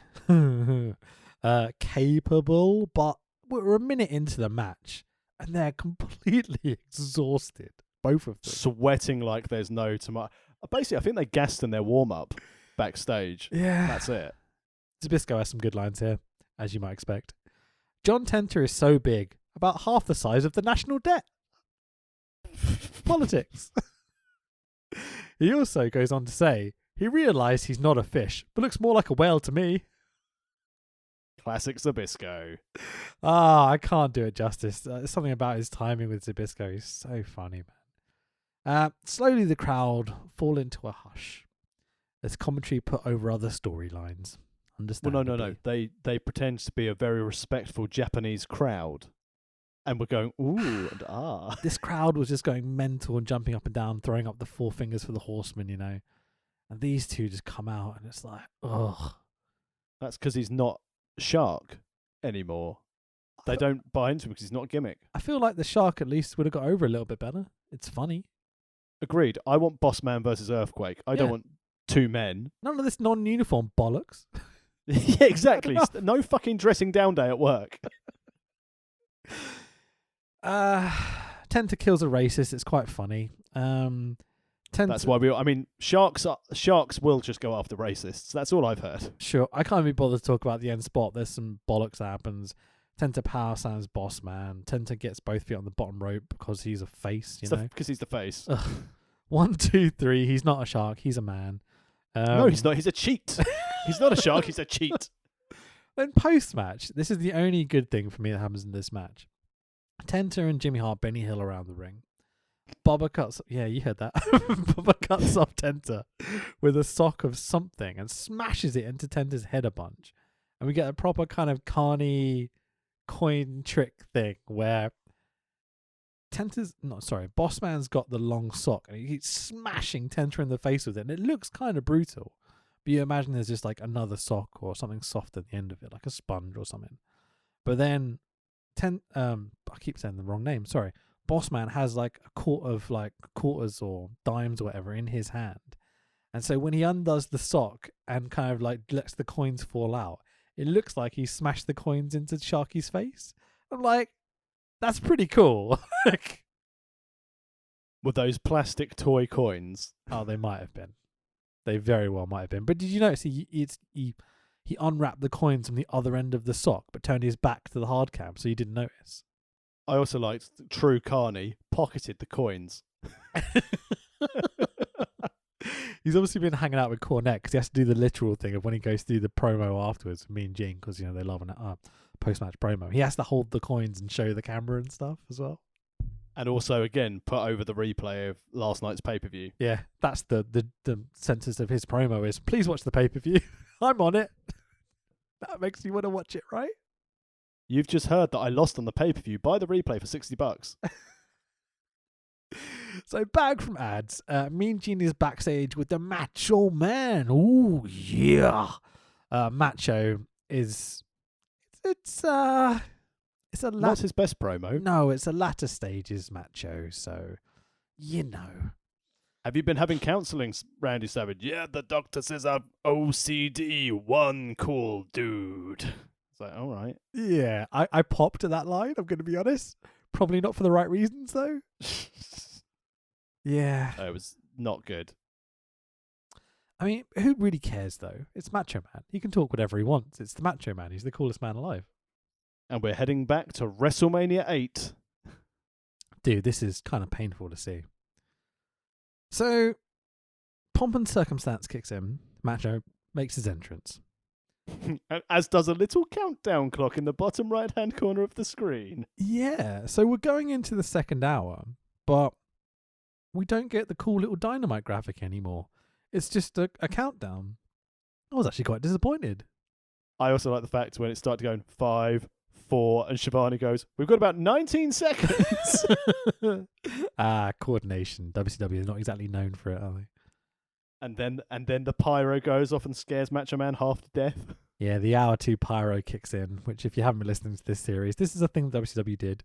capable, but we're a minute into the match and they're completely exhausted. Both of them. Sweating like there's no tomorrow. Basically, I think they gassed in their warm-up backstage. Yeah. That's it. Zbyszko has some good lines here, as you might expect. John Tenta is so big, about half the size of the national debt. Politics. He also goes on to say, he realised he's not a fish, but looks more like a whale to me. Classic Zbyszko. I can't do it justice. Something about his timing with Zbyszko is so funny, man. Slowly the crowd fall into a hush. There's commentary put over other storylines. Well, no. They pretend to be a very respectful Japanese crowd. And we're going, ooh, and ah. This crowd was just going mental and jumping up and down, throwing up the four fingers for the horseman, you know. And these two just come out and it's like, ugh. That's because he's not Shark anymore. They don't buy into him because he's not a gimmick. I feel like the Shark at least would have got over a little bit better. It's funny. Agreed. I want Boss Man versus Earthquake. I don't want two men. None of this non-uniform bollocks. Yeah, exactly. No fucking dressing down day at work. Tenta kills a racist. It's quite funny. That's why I mean, sharks will just go after racists. That's all I've heard. Sure, I can't be bothered to talk about the end spot. There's some bollocks that happens. Tenta power slams Boss Man. Tenta gets both feet on the bottom rope because he's a face, you know? Because he's the face. 1, 2, 3. He's not a shark. He's a man. No, he's not. He's a cheat. He's not a shark. He's a cheat. Then post-match, this is the only good thing for me that happens in this match. Tenta and Jimmy Hart, Benny Hill around the ring. Bubba cuts, yeah, you heard that. Bubba cuts off Tenta with a sock of something and smashes it into Tenta's head a bunch. And we get a proper kind of carny coin trick thing where Boss Man's got the long sock and he keeps smashing Tenta in the face with it. And it looks kind of brutal. But you imagine there's just like another sock or something soft at the end of it, like a sponge or something. But then, I keep saying the wrong name, sorry. Boss Man has like a quart of like quarters or dimes or whatever in his hand. And so when he undoes the sock and kind of like lets the coins fall out, it looks like he smashed the coins into Sharky's face. I'm like, that's pretty cool. With those plastic toy coins. Oh, they might have been. They very well might have been. But did you notice he unwrapped the coins from the other end of the sock but turned his back to the hard cam so you didn't notice? I also liked True Carney pocketed the coins. He's obviously been hanging out with Cornette because he has to do the literal thing of when he goes through the promo afterwards with me and Gene because, you know, they love a post-match promo. He has to hold the coins and show the camera and stuff as well. And also, again, put over the replay of last night's pay-per-view. Yeah, that's the sentence of his promo is, please watch the pay-per-view. I'm on it. That makes you want to watch it, right? You've just heard that I lost on the pay-per-view. Buy the replay for $60. So back from ads, Mean Gene is backstage with the Macho Man. Ooh, yeah. Macho is it's a Not his best promo. No, it's a latter stages Macho, so you know. Have you been having counselling, Randy Savage? Yeah, the doctor says I'm OCD, one cool dude. It's like, all right. Yeah, I popped at that line, I'm going to be honest. Probably not for the right reasons, though. Yeah. It was not good. I mean, who really cares, though? It's Macho Man. He can talk whatever he wants. It's the Macho Man. He's the coolest man alive. And we're heading back to WrestleMania 8. Dude, this is kind of painful to see. So, pomp and circumstance kicks in. Macho makes his entrance. As does a little countdown clock in the bottom right-hand corner of the screen. Yeah, so we're going into the second hour, but we don't get the cool little dynamite graphic anymore. It's just a countdown. I was actually quite disappointed. I also like the fact when it started going 5, 4, and Shivani goes, we've got about 19 seconds. Coordination. WCW is not exactly known for it, are they? And then the pyro goes off and scares Macho Man half to death. Yeah, the hour 2 pyro kicks in, which if you haven't been listening to this series, this is a thing that WCW did.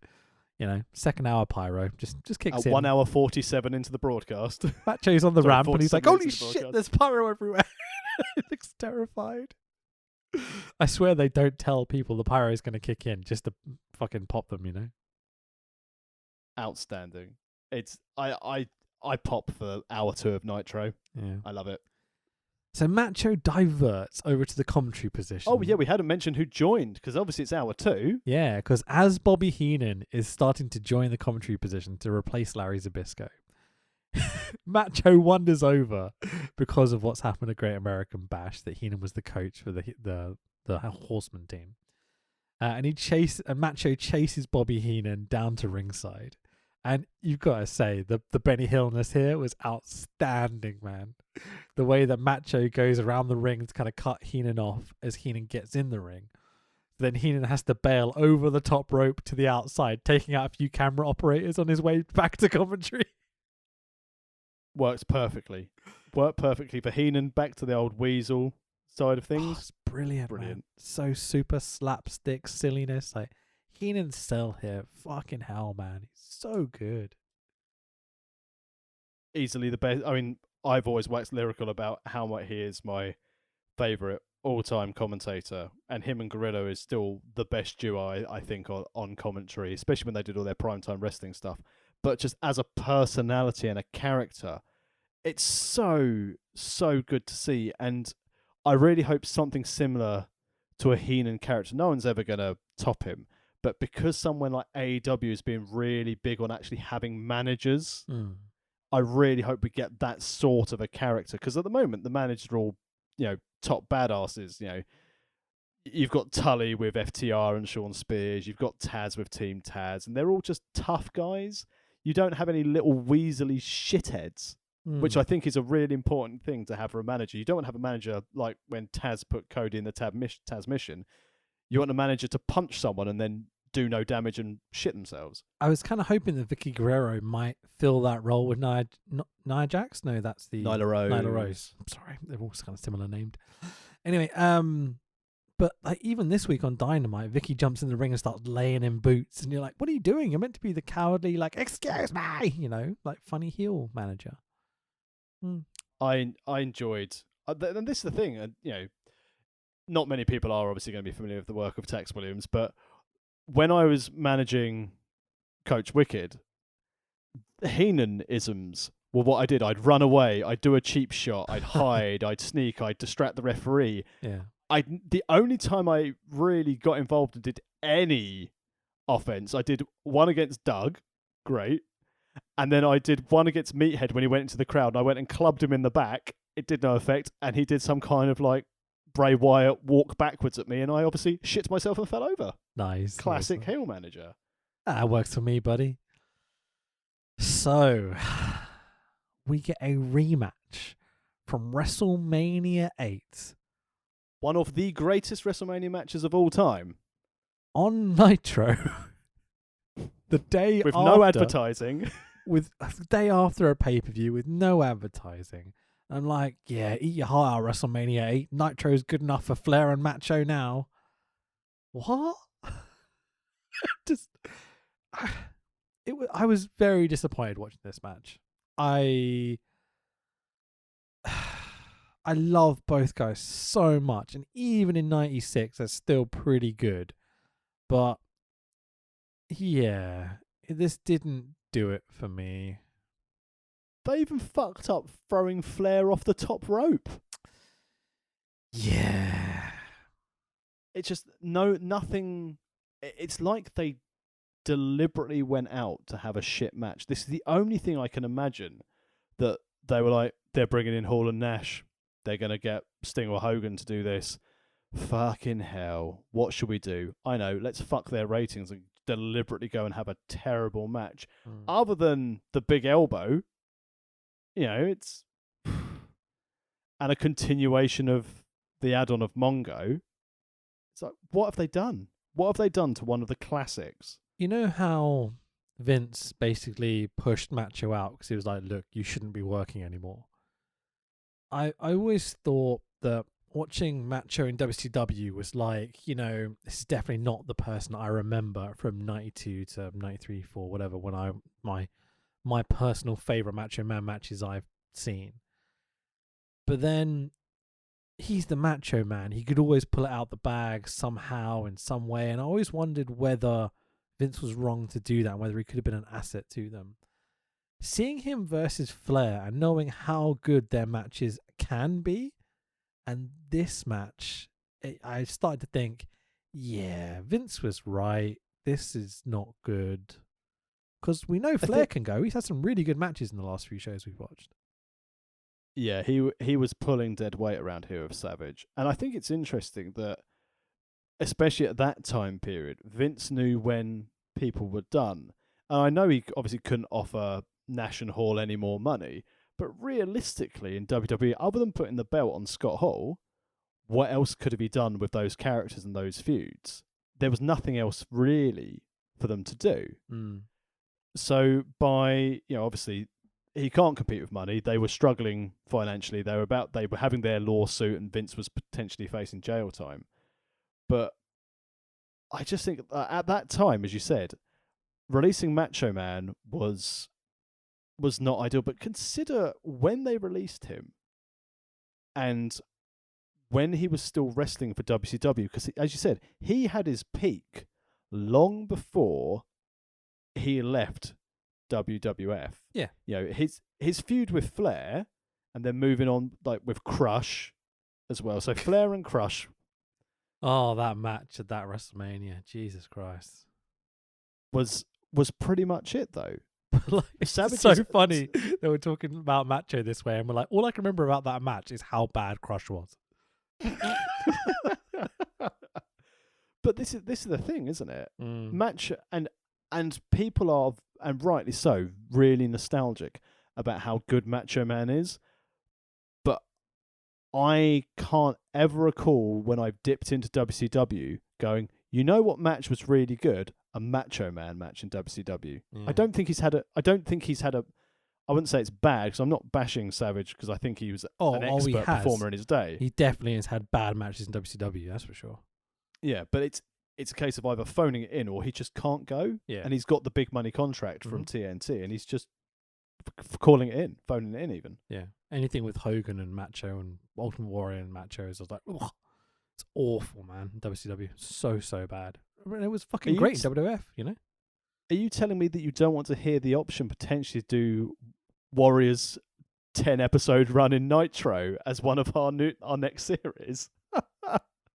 You know, second hour pyro just kicks At in. 1 hour 47 into the broadcast. Macho's on the Sorry, ramp and he's like, 47 holy minutes into the shit, broadcast. there's pyro everywhere. He looks terrified. I swear they don't tell people the pyro is going to kick in just to fucking pop them, you know? Outstanding. It's I pop for hour 2 of Nitro. Yeah. I love it. So Macho diverts over to the commentary position. Oh yeah, we hadn't mentioned who joined because obviously it's hour 2. Yeah, because as Bobby Heenan is starting to join the commentary position to replace Larry Zbyszko, Macho wanders over because of what's happened at Great American Bash, that Heenan was the coach for the Horseman team. And Macho chases Bobby Heenan down to ringside. And you've got to say, the Benny Hillness here was outstanding, man. The way that Macho goes around the ring to kind of cut Heenan off as Heenan gets in the ring. Then Heenan has to bail over the top rope to the outside, taking out a few camera operators on his way back to commentary. Worked perfectly for Heenan. Back to the old Weasel side of Oh, things. it's brilliant, man. So super slapstick silliness. Like, Heenan's sell here, fucking hell, man. He's so good. Easily the best. I mean, I've always waxed lyrical about how much he is my favourite all-time commentator, and him and Guerrero is still the best duo, I think, on commentary, especially when they did all their primetime wrestling stuff. But just as a personality and a character, it's so good to see, and I really hope something similar to a Heenan character. No one's ever going to top him, but because someone like AEW has been really big on actually having managers, I really hope we get that sort of a character. Because at the moment, the managers are all, top badasses. You've got Tully with FTR and Sean Spears. You've got Taz with Team Taz, and they're all just tough guys. You don't have any little weaselly shitheads, which I think is a really important thing to have for a manager. You don't want to have a manager like when Taz put Cody in the Taz mission. You want a manager to punch someone and then do no damage and shit themselves. I was kind of hoping that Vicky Guerrero might fill that role with Nia Jax. No, that's the Nyla Rose. Nyla Rose. I'm sorry, they're all kind of similar named. Anyway, but like even this week on Dynamite, Vicky jumps in the ring and starts laying in boots, and you're like, "What are you doing? You're meant to be the cowardly, like, excuse me, like funny heel manager." I enjoyed, and this is the thing, not many people are obviously going to be familiar with the work of Tex Williams, but when I was managing Coach Wicked, Heenan-isms were what I did. I'd run away, I'd do a cheap shot, I'd hide, I'd sneak, I'd distract the referee. Yeah. The only time I really got involved and did any offense, I did one against Doug, great, and then I did one against Meathead when he went into the crowd, and I went and clubbed him in the back. It did no effect, and he did some kind of like Bray Wyatt walk backwards at me, and I obviously shit myself and fell over. Nice. Classic awesome. heel manager. That works for me, buddy. So, we get a rematch from WrestleMania 8. One of the greatest WrestleMania matches of all time. On Nitro. The day with after. No advertising. With the day after a pay-per-view with no advertising. I'm like, yeah, eat your heart out, WrestleMania 8. Nitro's good enough for Flair and Macho now. What? I was very disappointed watching this match. I love both guys so much, and even in 96 they're still pretty good. But yeah, this didn't do it for me. They even fucked up throwing Flair off the top rope. Yeah. It's just nothing. It's like they deliberately went out to have a shit match. This is the only thing I can imagine that they were like, they're bringing in Hall and Nash. They're going to get Sting or Hogan to do this. Fucking hell. What should we do? I know, let's fuck their ratings and deliberately go and have a terrible match. Other than the big elbow, it's... and a continuation of the add-on of Mongo. It's like, what have they done? What have they done to one of the classics? You know how Vince basically pushed Macho out because he was like, look, you shouldn't be working anymore. I always thought that watching Macho in WCW was like, this is definitely not the person I remember from 92 to 93, 4, whatever, when my personal favourite Macho Man matches I've seen. But then he's the Macho Man. He could always pull it out the bag somehow, in some way, and I always wondered whether Vince was wrong to do that, and whether he could have been an asset to them. Seeing him versus Flair and knowing how good their matches can be, and this match, I started to think, yeah, Vince was right. This is not good. Because we know Flair can go. He's had some really good matches in the last few shows we've watched. Yeah, he was pulling dead weight around here with Savage. And I think it's interesting that, especially at that time period, Vince knew when people were done. And I know he obviously couldn't offer Nash and Hall any more money, but realistically in WWE, other than putting the belt on Scott Hall, what else could have he done with those characters and those feuds? There was nothing else really for them to do. So by, obviously he can't compete with money. They were struggling financially. They were having their lawsuit, and Vince was potentially facing jail time. But I just think at that time, as you said, releasing Macho Man was not ideal. But consider when they released him and when he was still wrestling for WCW, because as you said, he had his peak long before he left WWF. Yeah. His feud with Flair and then moving on like with Crush as well. So Flair and Crush Oh, that match at that WrestleMania. Jesus Christ. was pretty much it though. Like, Savage it's so is- funny that we're talking about Macho this way, and we're like, all I can remember about that match is how bad Crush was. But this is the thing, isn't it? Mm. Match and people are, and rightly so, really nostalgic about how good Macho Man is. But I can't ever recall when I've dipped into WCW going, you know what match was really good? A Macho Man match in WCW. Yeah. I don't think he's had a. I wouldn't say it's bad because I'm not bashing Savage because I think he was an he expert has. performer in his day. He definitely has had bad matches in WCW, that's for sure. Yeah, but it's a case of either phoning it in or he just can't go. Yeah. And he's got the big money contract from TNT and he's just calling it in, phoning it in even. Yeah. Anything with Hogan and Macho and Ultimate Warrior and Machos, I was like, ugh, it's awful, man. WCW. So bad. I mean, it was fucking you great in WWF, you know? Are you telling me that you don't want to hear the option potentially to do Warriors 10-episode run in Nitro as one of our next series?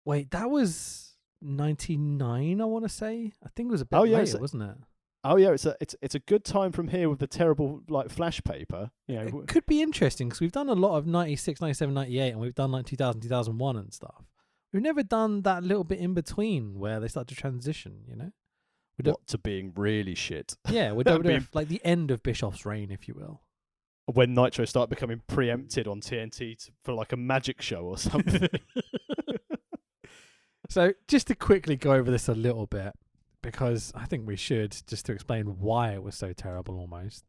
Wait, that was 99, I want to say. I think it was a bit Oh, yeah, later, it's wasn't it? Oh yeah, it's a good time from here with the terrible like flash paper. You know, It could be interesting because we've done a lot of 96, 97, 98, and we've done like 2000, 2001 and stuff. We've never done that little bit in between where they start to transition, you know? what to being really shit. Yeah, we're That'd be- WWF, like the end of Bischoff's reign, if you will. When Nitro started becoming preempted on TNT for like a magic show or something. So just to quickly go over this a little bit, because I think we should, just to explain why it was so terrible almost.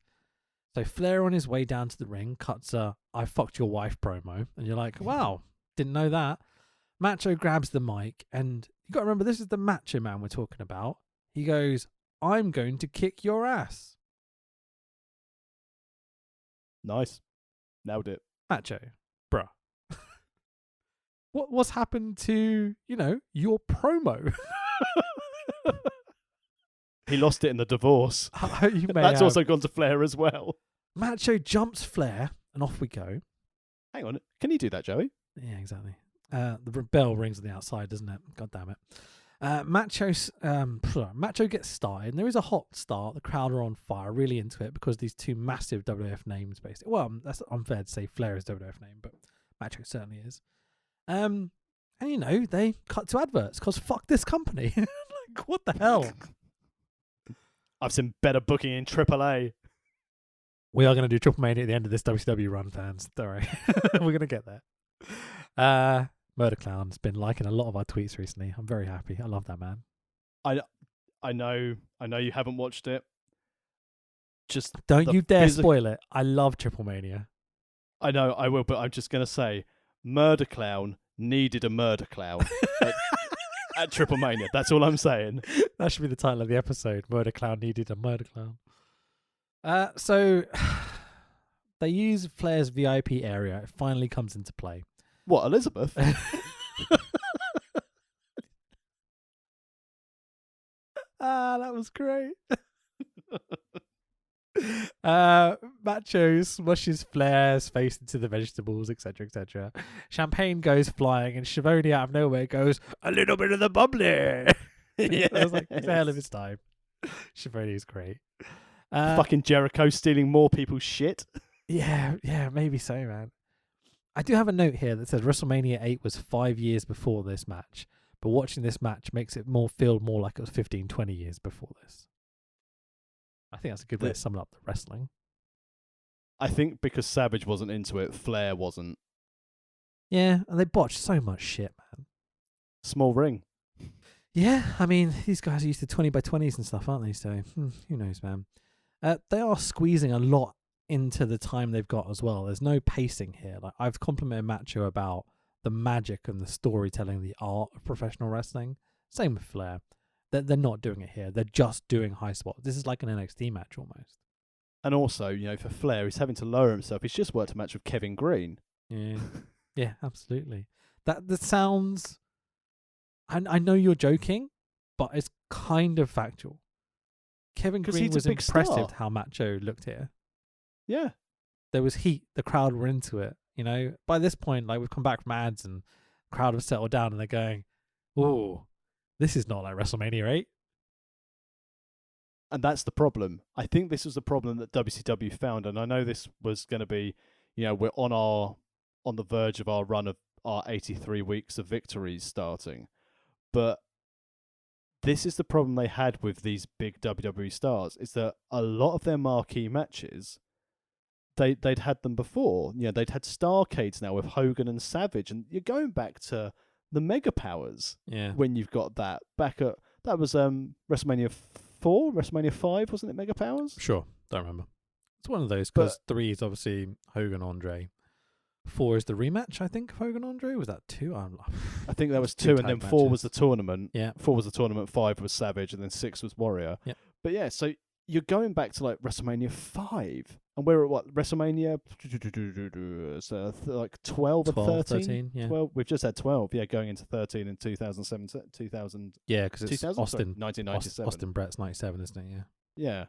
So Flair on his way down to the ring cuts a "I fucked your wife" promo, and you're like, wow, didn't know that. Macho grabs the mic, and you got to remember, this is the Macho Man we're talking about. He goes, "I'm going to kick your ass." Nice. Nailed it. Macho, bruh. What's happened to, your promo? He lost it in the divorce. You may That's have. also gone to Flair as well. Macho jumps Flair, and off we go. Hang on. Can you do that, Joey? Yeah, exactly. The bell rings on the outside, doesn't it? God damn it. Macho gets started, and there is a hot start. The crowd are on fire, really into it, because these two massive WWF names, basically. Well, that's unfair to say Flair is WWF name, but Macho certainly is. And they cut to adverts, because fuck this company. Like, what the hell? I've seen better booking in AAA. We are going to do Triple Mania at the end of this WCW run, fans. Don't worry. We're going to get there. Murder Clown's been liking a lot of our tweets recently. I'm very happy. I love that man. I know you haven't watched it. Just Don't you dare spoil it. I love Triple Mania. I know I will, but I'm just gonna say, Murder Clown needed a murder clown at Triple Mania. That's all I'm saying. That should be the title of the episode. Murder Clown needed a murder clown. So they use Flair's VIP area. It finally comes into play. What, Elizabeth? That was great. Macho smushes Flair's face into the vegetables, etc., etc. Champagne goes flying, and Schiavone out of nowhere goes, "A little bit of the bubbly." Yeah, I was like, it's a hell of his time. Schiavone is great. Fucking Jericho stealing more people's shit. Yeah, maybe so, man. I do have a note here that says WrestleMania 8 was 5 years before this match, but watching this match makes it feel more like it was 15, 20 years before this. I think that's a good way to sum up the wrestling. I think because Savage wasn't into it, Flair wasn't. Yeah, and they botched so much shit, man. Small ring. Yeah, I mean, these guys are used to 20 by 20s and stuff, aren't they? So, who knows, man. They are squeezing a lot into the time they've got as well. There's no pacing here. Like, I've complimented Macho about the magic and the storytelling, the art of professional wrestling. Same with Flair. They're not doing it here. They're just doing high spots. This is like an NXT match almost. And also, for Flair, he's having to lower himself. He's just worked a match with Kevin Green. Yeah, yeah, absolutely. That sounds. I know you're joking, but it's kind of factual. Kevin Green he's a was big impressed star. with how Macho looked here. Yeah. There was heat. The crowd were into it. You know, by this point, like we've come back from ads and the crowd have settled down and they're going, "Oh, this is not like WrestleMania 8." And that's the problem. I think this was the problem that WCW found, and I know this was going to be, we're on the verge of our run of our 83 weeks of victories starting, but this is the problem they had with these big WWE stars, is that a lot of their marquee matches, they'd had them before. They'd had Starcades now with Hogan and Savage, and you're going back to the Mega Powers. Yeah. When you've got that back at that was WrestleMania 4, WrestleMania 5, wasn't it? Mega Powers. Sure, don't remember. It's one of those because 3 is obviously Hogan Andre. 4 is the rematch, I think, of Hogan Andre. Was that 2? I think that was 2, and then 4 was the tournament. Yeah, 4 was the tournament. 5 was Savage, and then 6 was Warrior. Yeah. But yeah, so you're going back to like WrestleMania 5, and we're at what, WrestleMania? So like 12 and 13. Yeah. 12. We've just had 12. Yeah, going into 13 in 2007. 2000. Yeah, because it's 2000? Austin. Sorry, 1997. Austin Brett's 97, isn't it? Yeah. Yeah.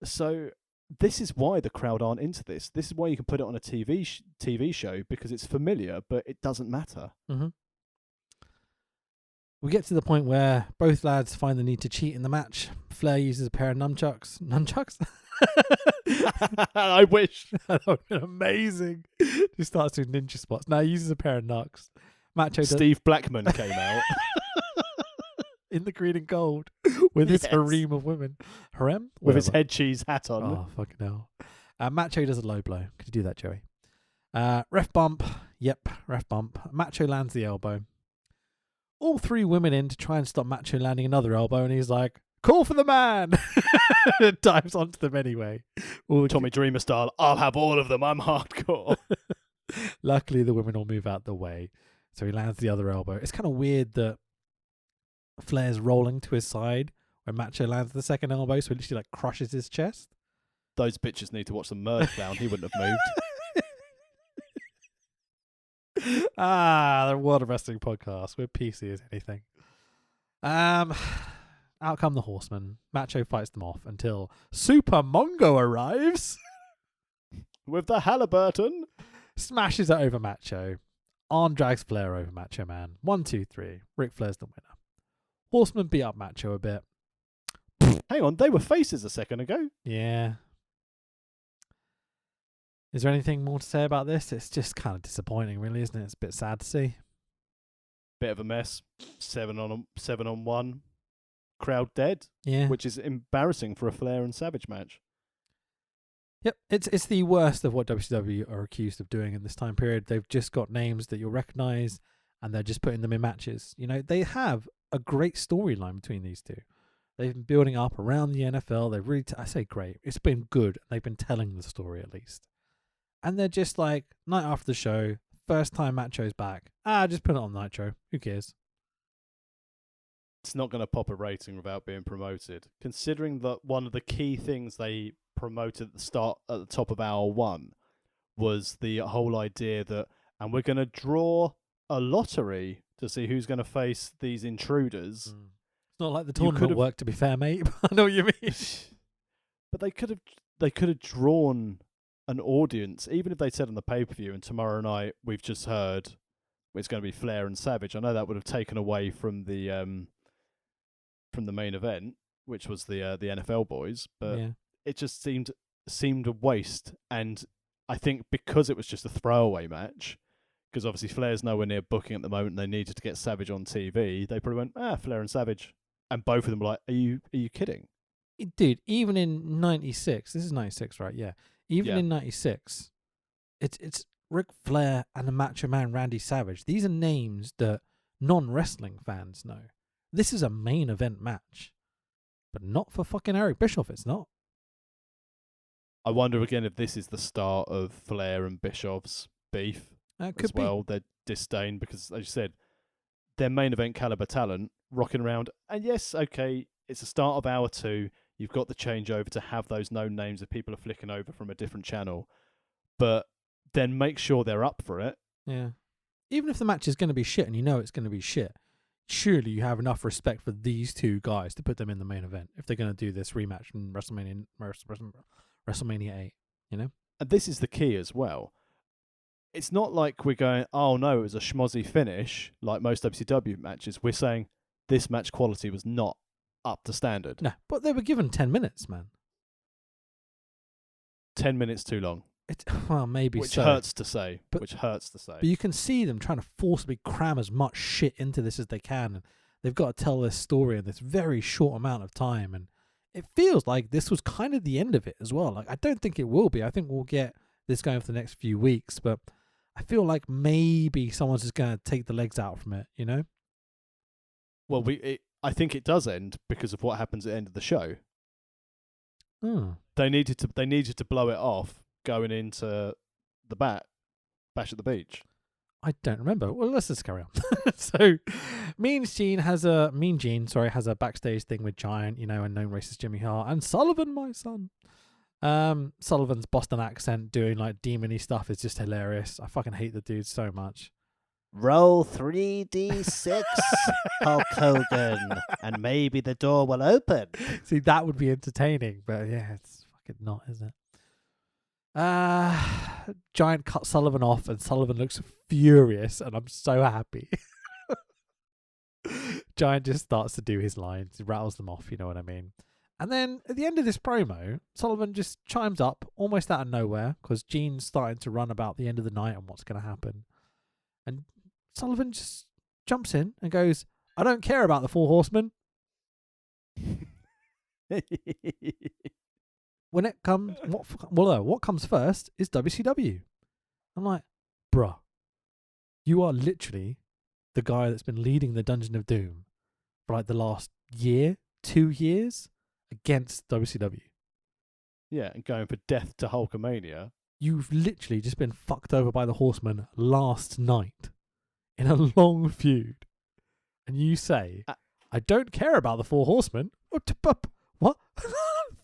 So this is why the crowd aren't into this. This is why you can put it on a TV show, because it's familiar, but it doesn't matter. Mm-hmm. We get to the point where both lads find the need to cheat in the match. Flair uses a pair of nunchucks. Nunchucks? I wish. That would have been amazing. He starts doing ninja spots. No, he uses a pair of knucks. Macho Steve Blackman came out. In the green and gold with his harem of women. Harem? With his head cheese hat on. Oh, fucking hell. Macho does a low blow. Could you do that, Joey? Ref bump. Yep, ref bump. Macho lands the elbow. All 3 women in to try and stop Macho landing another elbow, and he's like, "Call for the man!" Dives onto them anyway. Tommy Dreamer style, "I'll have all of them, I'm hardcore." Luckily, the women all move out the way, so he lands the other elbow. It's kind of weird that Flair's rolling to his side when Macho lands the second elbow, so he literally like crushes his chest. Those bitches need to watch the Merge Clown. He wouldn't have moved. The World of Wrestling podcast. We're PC as anything. Out come the Horsemen. Macho fights them off until Super Mongo arrives. With the Halliburton. Smashes it over Macho. Arn drags Flair over Macho Man. 1, 2, 3. Ric Flair's the winner. Horsemen beat up Macho a bit. Hang on, they were faces a second ago. Yeah. Is there anything more to say about this? It's just kind of disappointing, really, isn't it? It's a bit sad to see. Bit of a mess. 7 on 1. Crowd dead. Yeah. Which is embarrassing for a Flair and Savage match. Yep, it's the worst of what WCW are accused of doing in this time period. They've just got names that you'll recognise, and they're just putting them in matches. They have a great storyline between these two. They've been building up around the NFL. They've really, I say great. It's been good. They've been telling the story at least. And they're just like, night after the show, first time Macho's back. Just put it on Nitro. Who cares? It's not going to pop a rating without being promoted. Considering that one of the key things they promoted at the top of hour 1 was the whole idea that, and we're going to draw a lottery to see who's going to face these intruders. It's not like the tournament worked, to be fair, mate. I know what you mean. But they could have drawn an audience, even if they said on the pay-per-view, and tomorrow night we've just heard it's going to be Flair and Savage. I know that would have taken away from the main event, which was the NFL boys, but it just seemed a waste. And I think because it was just a throwaway match, because obviously Flair's nowhere near booking at the moment, and they needed to get Savage on TV, they probably went, Flair and Savage, and both of them were like, "Are you kidding?" Dude, even in 96, this is 96, right? Yeah. Even in 96, it's Ric Flair and the Macho Man Randy Savage. These are names that non-wrestling fans know. This is a main event match. But not for fucking Eric Bischoff, it's not. I wonder again if this is the start of Flair and Bischoff's beef as well. Their disdain, because, as you said, their main event caliber talent rocking around. And yes, okay, it's the start of hour 2. You've got the changeover to have those known names if people are flicking over from a different channel. But then make sure they're up for it. Yeah. Even if the match is going to be shit and you know it's going to be shit, surely you have enough respect for these two guys to put them in the main event if they're going to do this rematch from WrestleMania 8, you know? And this is the key as well. it's not like we're going, oh no, it was a schmozzy finish like most WCW matches. We're saying this match quality was not up to standard. No, but they were given 10 minutes, man. 10 minutes too long. Well, maybe Which so. hurts to say. But But you can see them trying to forcibly cram as much shit into this as they can. And they've got to tell this story in this very short amount of time. And it feels like this was kind of the end of it as well. Like, I don't think it will be. I think we'll get this going for the next few weeks. But I feel like maybe someone's just going to take the legs out from it, you know? Well, I think it does end because of what happens at the end of the show. Oh. They needed to blow it off going into the bash at the beach. I don't remember. Well, let's just carry on. So, Mean Gene has a backstage thing with Giant, you know, and known racist Jimmy Hart and Sullivan, my son. Sullivan's Boston accent doing like demony stuff is just hilarious. I fucking hate the dude so much. Roll 3d6, Hulk Hogan, and maybe the door will open. See, that would be entertaining, but yeah, it's fucking not, isn't it? Giant cut Sullivan off, and Sullivan looks furious, and I'm so happy. Giant just starts to do his lines, he rattles them off, you know what I mean? And then at the end of this promo, Sullivan just chimes up almost out of nowhere because Gene's starting to run about the end of the night and what's going to happen. And Sullivan just jumps in and goes, I don't care about the 4 horsemen. When it comes, what comes first is WCW. I'm like, bruh, you are literally the guy that's been leading the Dungeon of Doom for like the last year, 2 years against WCW. Yeah, and going for death to Hulkamania. You've literally just been fucked over by the Horsemen last night in a long feud. And you say, I don't care about the 4 horsemen. What?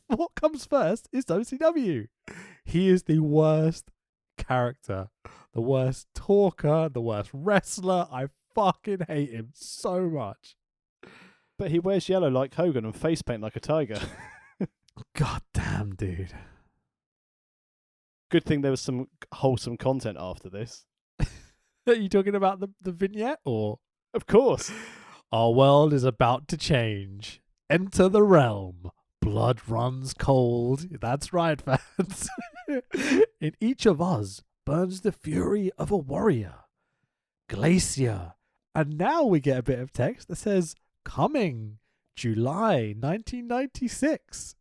What comes first is WCW. He is the worst character, the worst talker, the worst wrestler. I fucking hate him so much. But he wears yellow like Hogan and face paint like a tiger. God damn, dude. Good thing there was some wholesome content after this. Are you talking about the vignette or? Of course. Our world is about to change. Enter the realm. Blood runs cold. That's right, fans. In each of us burns the fury of a warrior. Glacier. And now we get a bit of text that says, coming July 1996.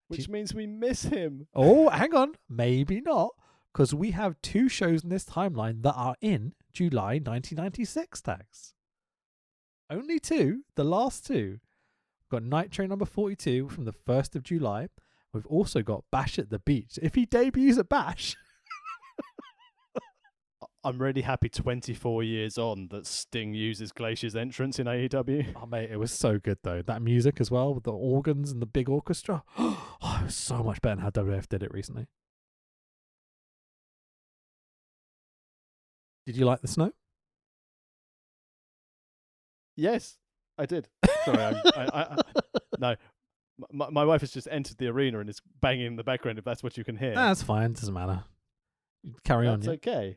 Which means we miss him. Oh, hang on. Maybe not. Because we have 2 shows in this timeline that are in July 1996 tags. Only 2. The last 2. We've got Nitro number 42 from the 1st of July. We've also got Bash at the Beach. If he debuts at Bash. I'm really happy 24 years on that Sting uses Glacier's entrance in AEW. Oh, mate, it was so good, though. That music as well, with the organs and the big orchestra. Oh, it was so much better than how WWF did it recently. Did you like the snow? Yes, I did. Sorry, no. My wife has just entered the arena and is banging in the background, if that's what you can hear. That's fine. Doesn't matter. Carry on. That's Yeah? okay.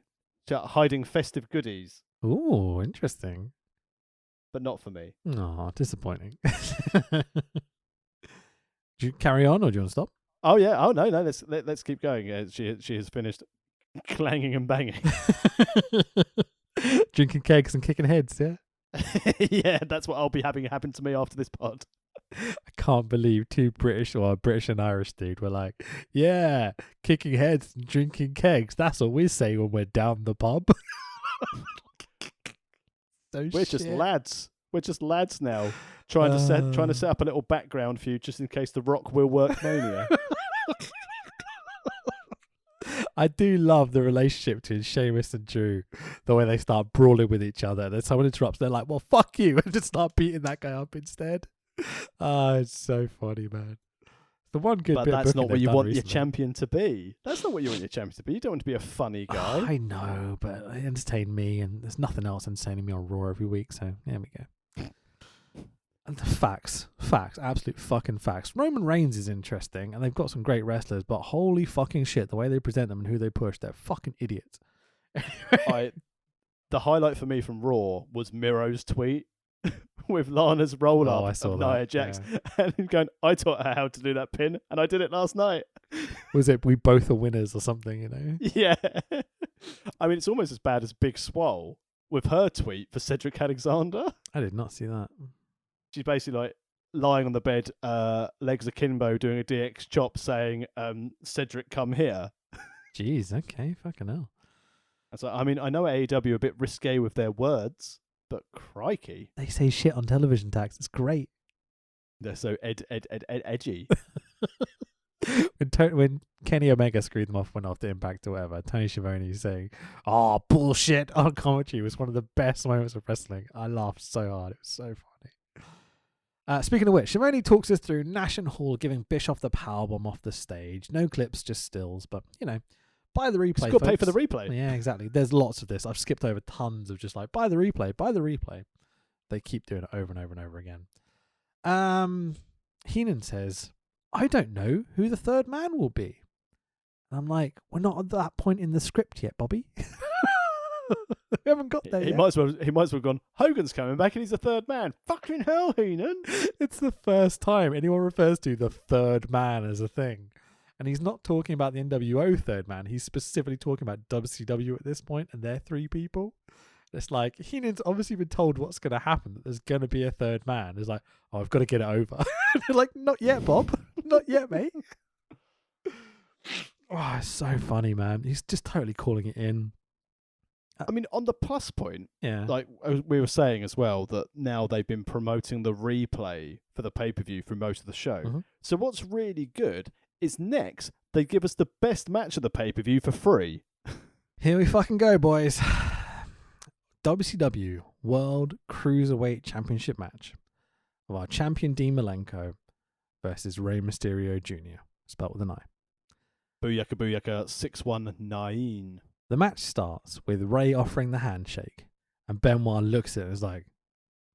Hiding festive goodies, Ooh, interesting. but not for me. Oh, disappointing. Do you carry on or do you want to stop? Oh yeah. Oh no. Let's keep going. She has finished clanging and banging. Drinking kegs and kicking heads, yeah? Yeah, that's what I'll be having happen to me after this pod. I can't believe 2 British or a British and Irish dude were like, yeah, kicking heads and drinking kegs. That's what we say when we're down the pub. We're just lads. We're just lads now. Trying to set up a little background for you just in case the Rock will work mania. I do love the relationship between Sheamus and Drew, the way they start brawling with each other. Then someone interrupts, they're like, well, fuck you, and just start beating that guy up instead. It's so funny, man. The one good but bit that's of not what you want recently. your champion to be. That's not what you want your champion to be. You don't want to be a funny guy. I know, but it entertained me, and there's nothing else entertaining me on Raw every week, so there we go. And the facts, absolute fucking facts. Roman Reigns is interesting, and they've got some great wrestlers, but holy fucking shit, the way they present them and who they push, they're fucking idiots. The highlight for me from Raw was Miro's tweet with Lana's roll up I saw of that, Nia Jax and him going, I taught her how to do that pin and I did it last night. Was it we both are winners or something, you know? Yeah. I mean, it's almost as bad as Big Swole with her tweet for Cedric Alexander. I did not see that. She's basically like lying on the bed, legs akimbo, doing a DX chop saying, Cedric, come here. Jeez, okay, fucking hell. So, I mean, I know AEW are a bit risque with their words, but crikey. They say shit on television, Tax. It's great. They're so edgy. When Kenny Omega screwed them off, went off to Impact or whatever, Tony Schiavone saying, "Oh, bullshit," on commentary was one of the best moments of wrestling. I laughed so hard. It was so funny. Speaking of which, Schiavone talks us through Nash and Hall giving Bischoff the powerbomb off the stage. No clips, just stills, but, you know, buy the replay, Just got to pay folks. for the replay. Yeah, exactly. There's lots of this. I've skipped over tons of just like, buy the replay, buy the replay. They keep doing it over and over and over again. Heenan says, I don't know who the third man will be. And I'm like, we're not at that point in the script yet, Bobby. We haven't got there He yet. might as well have gone, Hogan's coming back and he's the third man. Fucking hell, Heenan. It's the first time anyone refers to the third man as a thing. And he's not talking about the NWO third man. He's specifically talking about WCW at this point and their three people. It's like, Heenan's obviously been told what's going to happen, that there's going to be a third man. It's like, oh, I've got to get it over. They're like, not yet, Bob. Not yet, mate. Oh, it's so funny, man. He's just totally calling it in. I mean, on the plus point, Yeah. like we were saying as well, that now they've been promoting the replay for the pay-per-view through most of the show. Mm-hmm. So what's really good is next, they give us the best match of the pay-per-view for free. Here we fucking go, boys. WCW World Cruiserweight Championship match of our champion Dean Malenko versus Rey Mysterio Jr., spelled with an I. Booyaka Booyaka 619. The match starts with Rey offering the handshake, and Benoit looks at it and is like,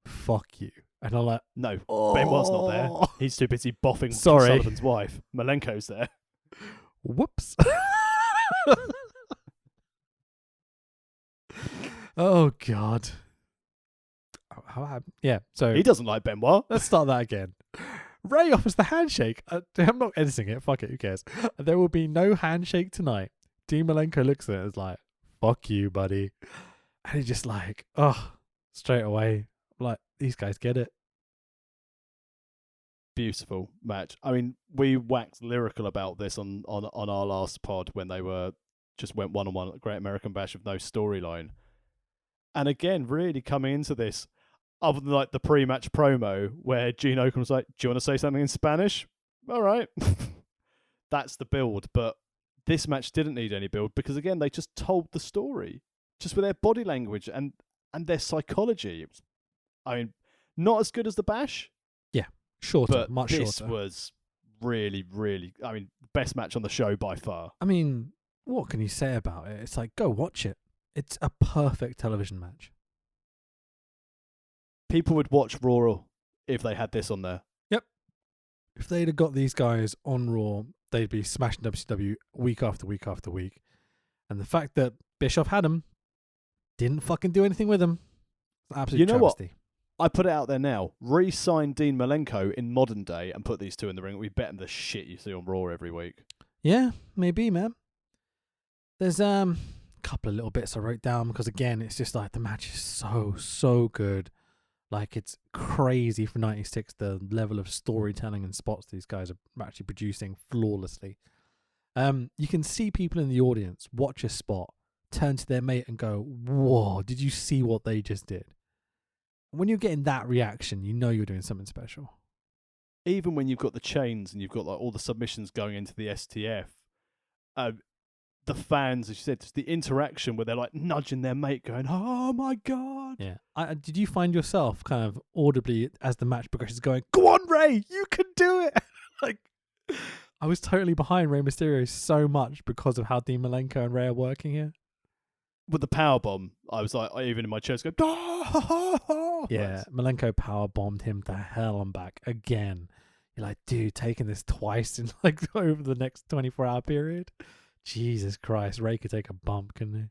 fuck you. And I'm like, No, oh. Benoit's not there. He's too busy boffing Sorry. Sullivan's wife. Malenko's there. Whoops. Oh, God. Yeah, so He doesn't like Benoit. let's start that again. Ray offers the handshake. I'm not editing it. Fuck it. Who cares? There will be no handshake tonight. Dean Malenko looks at it and is like, fuck you, buddy. And he's just like, oh, straight away. Like, these guys get it. Beautiful match. I mean, we waxed lyrical about this on our last pod when they just went one-on-one at the Great American Bash with no storyline. And again, really coming into this, other than like the pre-match promo where Gene Oaken was like, do you want to say something in Spanish? All right. That's the build. But this match didn't need any build because, again, they just told the story just with their body language and their psychology. It was, I mean, not as good as the Bash. Yeah, shorter, But much this shorter. was really, really, I mean, best match on the show by far. I mean, what can you say about it? It's like, go watch it. It's a perfect television match. People would watch Raw if they had this on there. Yep. If they'd have got these guys on Raw, they'd be smashing WCW week after week after week. And the fact that Bischoff had them, didn't fucking do anything with them. Absolute You know what? travesty. I put it out there now. Re-sign Dean Malenko in modern day and put these two in the ring. We bet them the shit you see on Raw every week. Yeah, maybe, man. There's a couple of little bits I wrote down because, again, it's just like the match is so good. Like, it's crazy for 96, the level of storytelling and spots these guys are actually producing flawlessly. You can see people in the audience watch a spot, turn to their mate and go, whoa, did you see what they just did? When you're getting that reaction, you know you're doing something special. Even when you've got the chains and you've got like all the submissions going into the STF, the fans, as you said, just the interaction where they're like nudging their mate going, oh my God. Yeah. Did you find yourself kind of audibly as the match progresses going, go on, Ray, you can do it? Like, I was totally behind Rey Mysterio so much because of how Dean Malenko and Ray are working here. With the powerbomb, I was like, even in my chest, go, oh! Yeah, Malenko power bombed him to hell and back again. You're like, dude, taking this twice in like over the next 24-hour period. Jesus Christ, Ray could take a bump, couldn't he?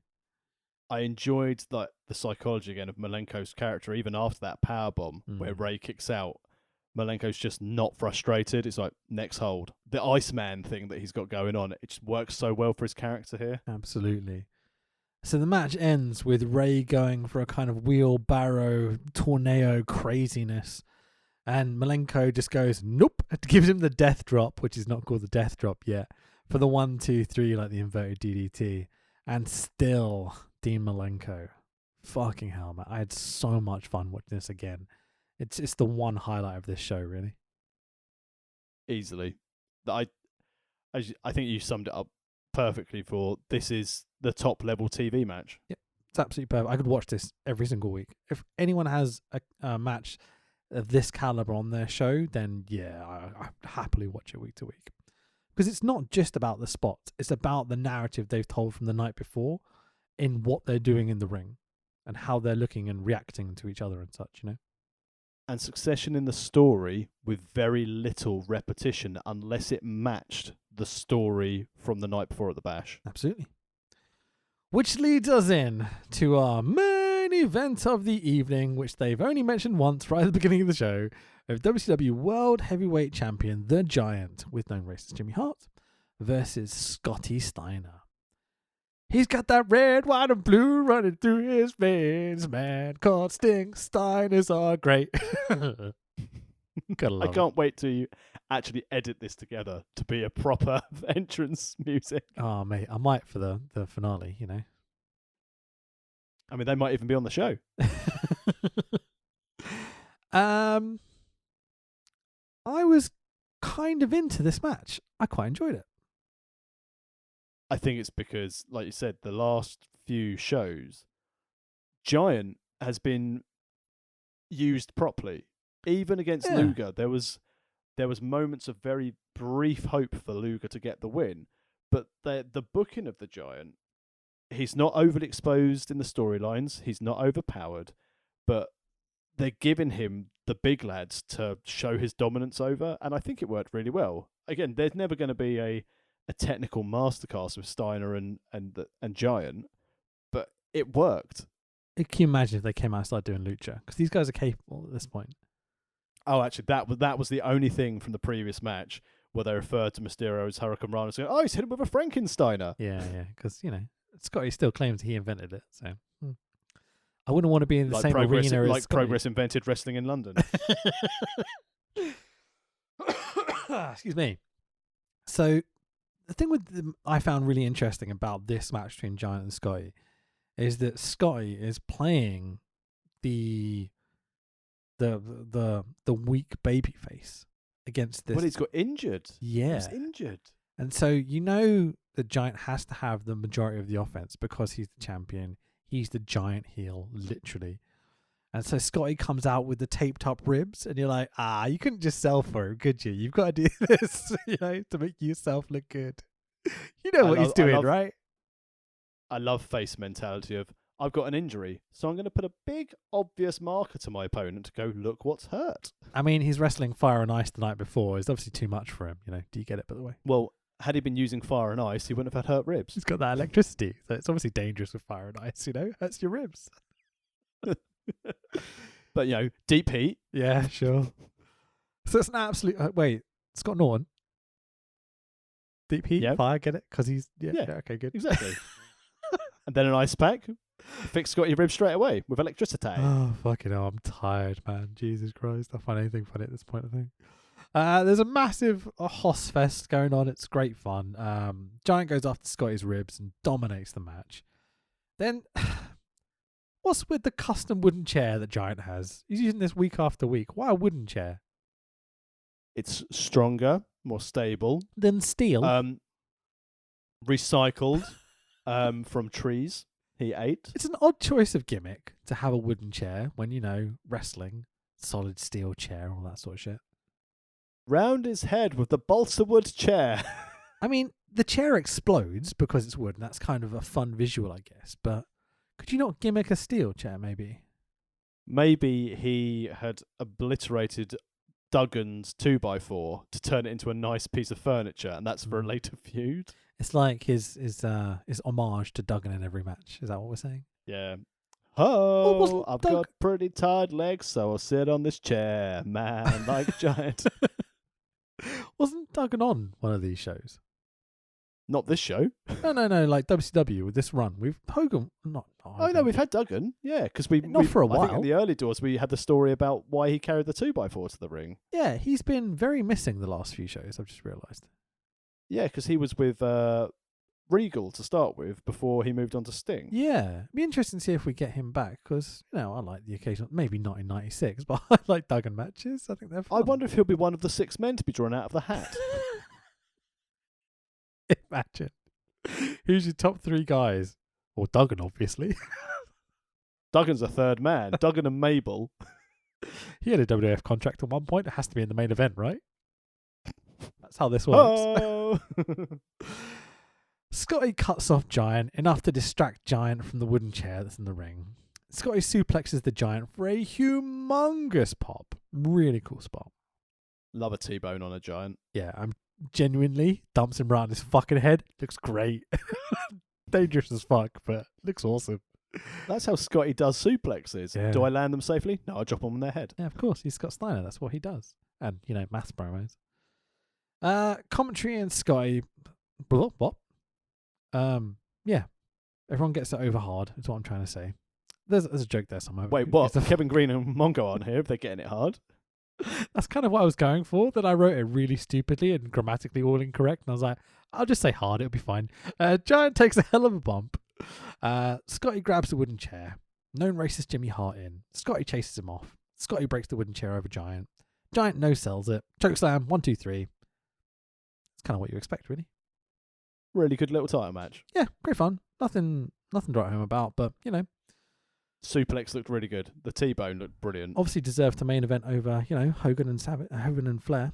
I enjoyed the psychology again of Malenko's character, even after that powerbomb where Ray kicks out. Malenko's just not frustrated. It's like, next hold. The Iceman thing that he's got going on, it just works so well for his character here. Absolutely. So the match ends with Ray going for a kind of wheelbarrow tornado craziness. And Malenko just goes, nope. It gives him the death drop, which is not called the death drop yet, for the 1, 2, 3, like the inverted DDT. And still, Dean Malenko. Fucking hell, man. I had so much fun watching this again. It's the one highlight of this show, really. Easily. I think you summed it up perfectly for this is the top level TV match. Yeah, it's absolutely perfect. I could watch this every single week. If anyone has a match of this caliber on their show, then yeah, I happily watch it week to week. Because it's not just about the spots. It's about the narrative they've told from the night before in what they're doing in the ring and how they're looking and reacting to each other and such, you know? And succession in the story with very little repetition unless it matched the story from the night before at the Bash. Absolutely. Which leads us in to our main event of the evening, which they've only mentioned once right at the beginning of the show, of WCW World Heavyweight Champion, The Giant, with known racist Jimmy Hart, versus Scotty Steiner. He's got that red, white, and blue running through his veins, man. Called Sting. Steiners are great. I can't wait to actually edit this together to be a proper entrance music. Oh, mate, I might for the finale, you know. I mean, they might even be on the show. I was kind of into this match. I quite enjoyed it. I think it's because, like you said, the last few shows, Giant has been used properly. Even against Luger, there was moments of very brief hope for Luger to get the win, but the booking of the Giant, he's not overly exposed in the storylines, he's not overpowered, but they're giving him the big lads to show his dominance over, and I think it worked really well. Again, there's never going to be a technical masterclass with Steiner and Giant, but it worked. Can you imagine if they came out and started doing lucha? Because these guys are capable at this point. Oh, actually, that was the only thing from the previous match where they referred to Mysterio as Hurricane Rana, saying, "Oh, he's hit him with a Frankensteiner." Yeah, because Scotty still claims he invented it. So I wouldn't want to be in the same arena as Scotty. Progress invented wrestling in London. Excuse me. So the thing I found really interesting about this match between Giant and Scotty is that Scotty is playing the weak baby face against this. Well, he's got injured. Yeah. He's injured. And so the Giant has to have the majority of the offense because he's the champion. He's the Giant heel, literally. And so Scotty comes out with the taped up ribs, and you're like, you couldn't just sell for him, could you? You've got to do this, to make yourself look good. You know what he's doing, right? I love face mentality of, I've got an injury, so I'm going to put a big, obvious marker to my opponent to go, look what's hurt. I mean, he's wrestling Fire and Ice the night before. It's obviously too much for him, Do you get it, by the way? Well, had he been using Fire and Ice, he wouldn't have had hurt ribs. He's got that electricity, so it's obviously dangerous with Fire and Ice, Hurts your ribs. But, deep heat. Yeah, sure. So it's an absolute... wait, Scott Norton? Deep heat, fire, get it? Because he's... Yeah, okay, good. Exactly. And then an ice pack. Fix Scotty ribs straight away with electricity. Oh, fucking hell, I'm tired, man. Jesus Christ. I find anything funny at this point, I think. There's a massive Hoss fest going on. It's great fun. Giant goes after Scotty's ribs and dominates the match. Then, what's with the custom wooden chair that Giant has? He's using this week after week. Why a wooden chair? It's stronger, more stable. Than steel? Recycled from trees he ate. It's an odd choice of gimmick to have a wooden chair when, wrestling, solid steel chair, all that sort of shit. Round his head with the balsa wood chair. I mean, the chair explodes because it's wood, and that's kind of a fun visual, I guess. But could you not gimmick a steel chair, maybe? Maybe he had obliterated Duggan's 2x4 to turn it into a nice piece of furniture, and that's for a later feud. It's like his homage to Duggan in every match. Is that what we're saying? Yeah. Oh, wasn't I've Doug- got pretty tired legs, so I'll sit on this chair, man, like a giant. Wasn't Duggan on one of these shows? Not this show. No, like WCW with this run. We've Hogan, not Oh Hogan. no, we've had Duggan. Yeah, because Not for a I think in while. the early doors we had the story about why he carried the 2x4 to the ring. Yeah, he's been very missing the last few shows. I've just realised. Yeah, because he was with Regal to start with before he moved on to Sting. Yeah, it'd be interesting to see if we get him back because I like the occasional, maybe not in '96, but I like Duggan matches. I think they're fun. I wonder if he'll be one of the 6 men to be drawn out of the hat. Imagine. Who's your top 3 guys? Well, Duggan, obviously. Duggan's a third man. Duggan and Mabel. He had a WWF contract at one point. It has to be in the main event, right? That's how this works. Oh! Scotty cuts off Giant enough to distract Giant from the wooden chair that's in the ring. Scotty suplexes the Giant for a humongous pop. Really cool spot. Love a T-bone on a giant. Yeah, I'm genuinely dumps him around his fucking head. Looks great. Dangerous as fuck, but looks awesome. That's how Scotty does suplexes. Yeah. Do I land them safely? No, I drop them on their head. Yeah, of course. He's Scott Steiner. That's what he does. And, mass promos. Commentary and Scotty. What? Yeah. Everyone gets it over hard, is what I'm trying to say. There's a joke there somewhere. Wait, what? Kevin Green and Mongo on here, if they're getting it hard? That's kind of what I was going for. Then I wrote it really stupidly and grammatically all incorrect. And I was like, I'll just say hard. It'll be fine. Giant takes a hell of a bump. Scotty grabs the wooden chair. Known racist Jimmy Hart in. Scotty chases him off. Scotty breaks the wooden chair over Giant. Giant no-sells it. Chokeslam, 1, 2, 3. It's kind of what you expect, really. Really good little title match. Yeah, great fun. Nothing to write home about, but, Suplex looked really good. The T-bone looked brilliant. obviously deserved the main event over, Hogan and Flair.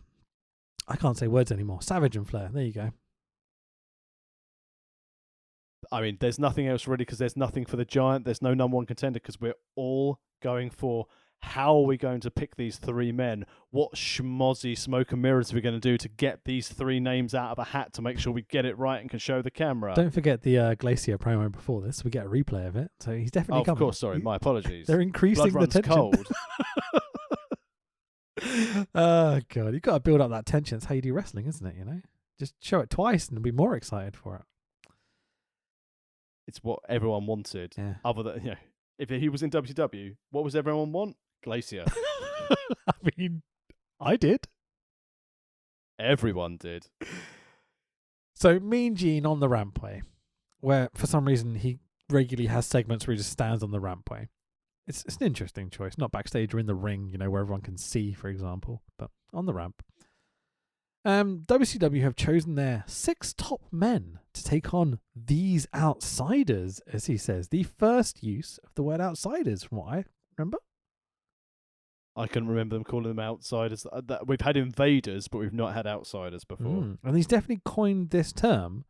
I can't say words anymore. Savage and Flair. There you go. I mean, there's nothing else really because there's nothing for the Giant. There's no number 1 contender because we're all going for how are we going to pick these 3 men? What schmozzy smoke and mirrors are we going to do to get these 3 names out of a hat to make sure we get it right and can show the camera? Don't forget the Glacier promo before this. We get a replay of it. So he's definitely Of coming. course, sorry. My apologies. They're increasing Blood the runs tension. cold. Oh, God. You've got to build up that tension. That's how you do wrestling, isn't it? Just show it twice and be more excited for it. It's what everyone wanted. Yeah. Other than, if he was in WCW, what was everyone want? Glacier. I mean, I did. Everyone did. So Mean Gene on the rampway, where for some reason he regularly has segments where he just stands on the rampway. It's an interesting choice. Not backstage or in the ring, where everyone can see, for example, but on the ramp. WCW have chosen their 6 top men to take on these outsiders, as he says. The first use of the word outsiders, from what I remember. I can remember them calling them outsiders. We've had invaders, but we've not had outsiders before. And he's definitely coined this term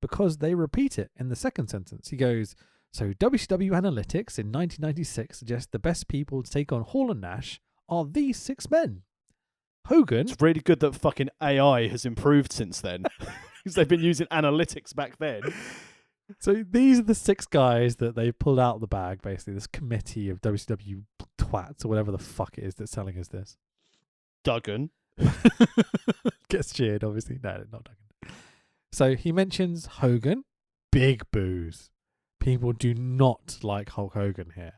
because they repeat it in the second sentence. He goes, so WCW Analytics in 1996 suggests the best people to take on Hall and Nash are these 6 men. Hogan. It's really good that fucking AI has improved since then. Because they've been using analytics back then. So these are the 6 guys that they pulled out of the bag, basically. This committee of WCW twats or whatever the fuck it is that's selling us this. Duggan. Gets cheered, obviously. No, not Duggan. So he mentions Hogan. Big boos. People do not like Hulk Hogan here.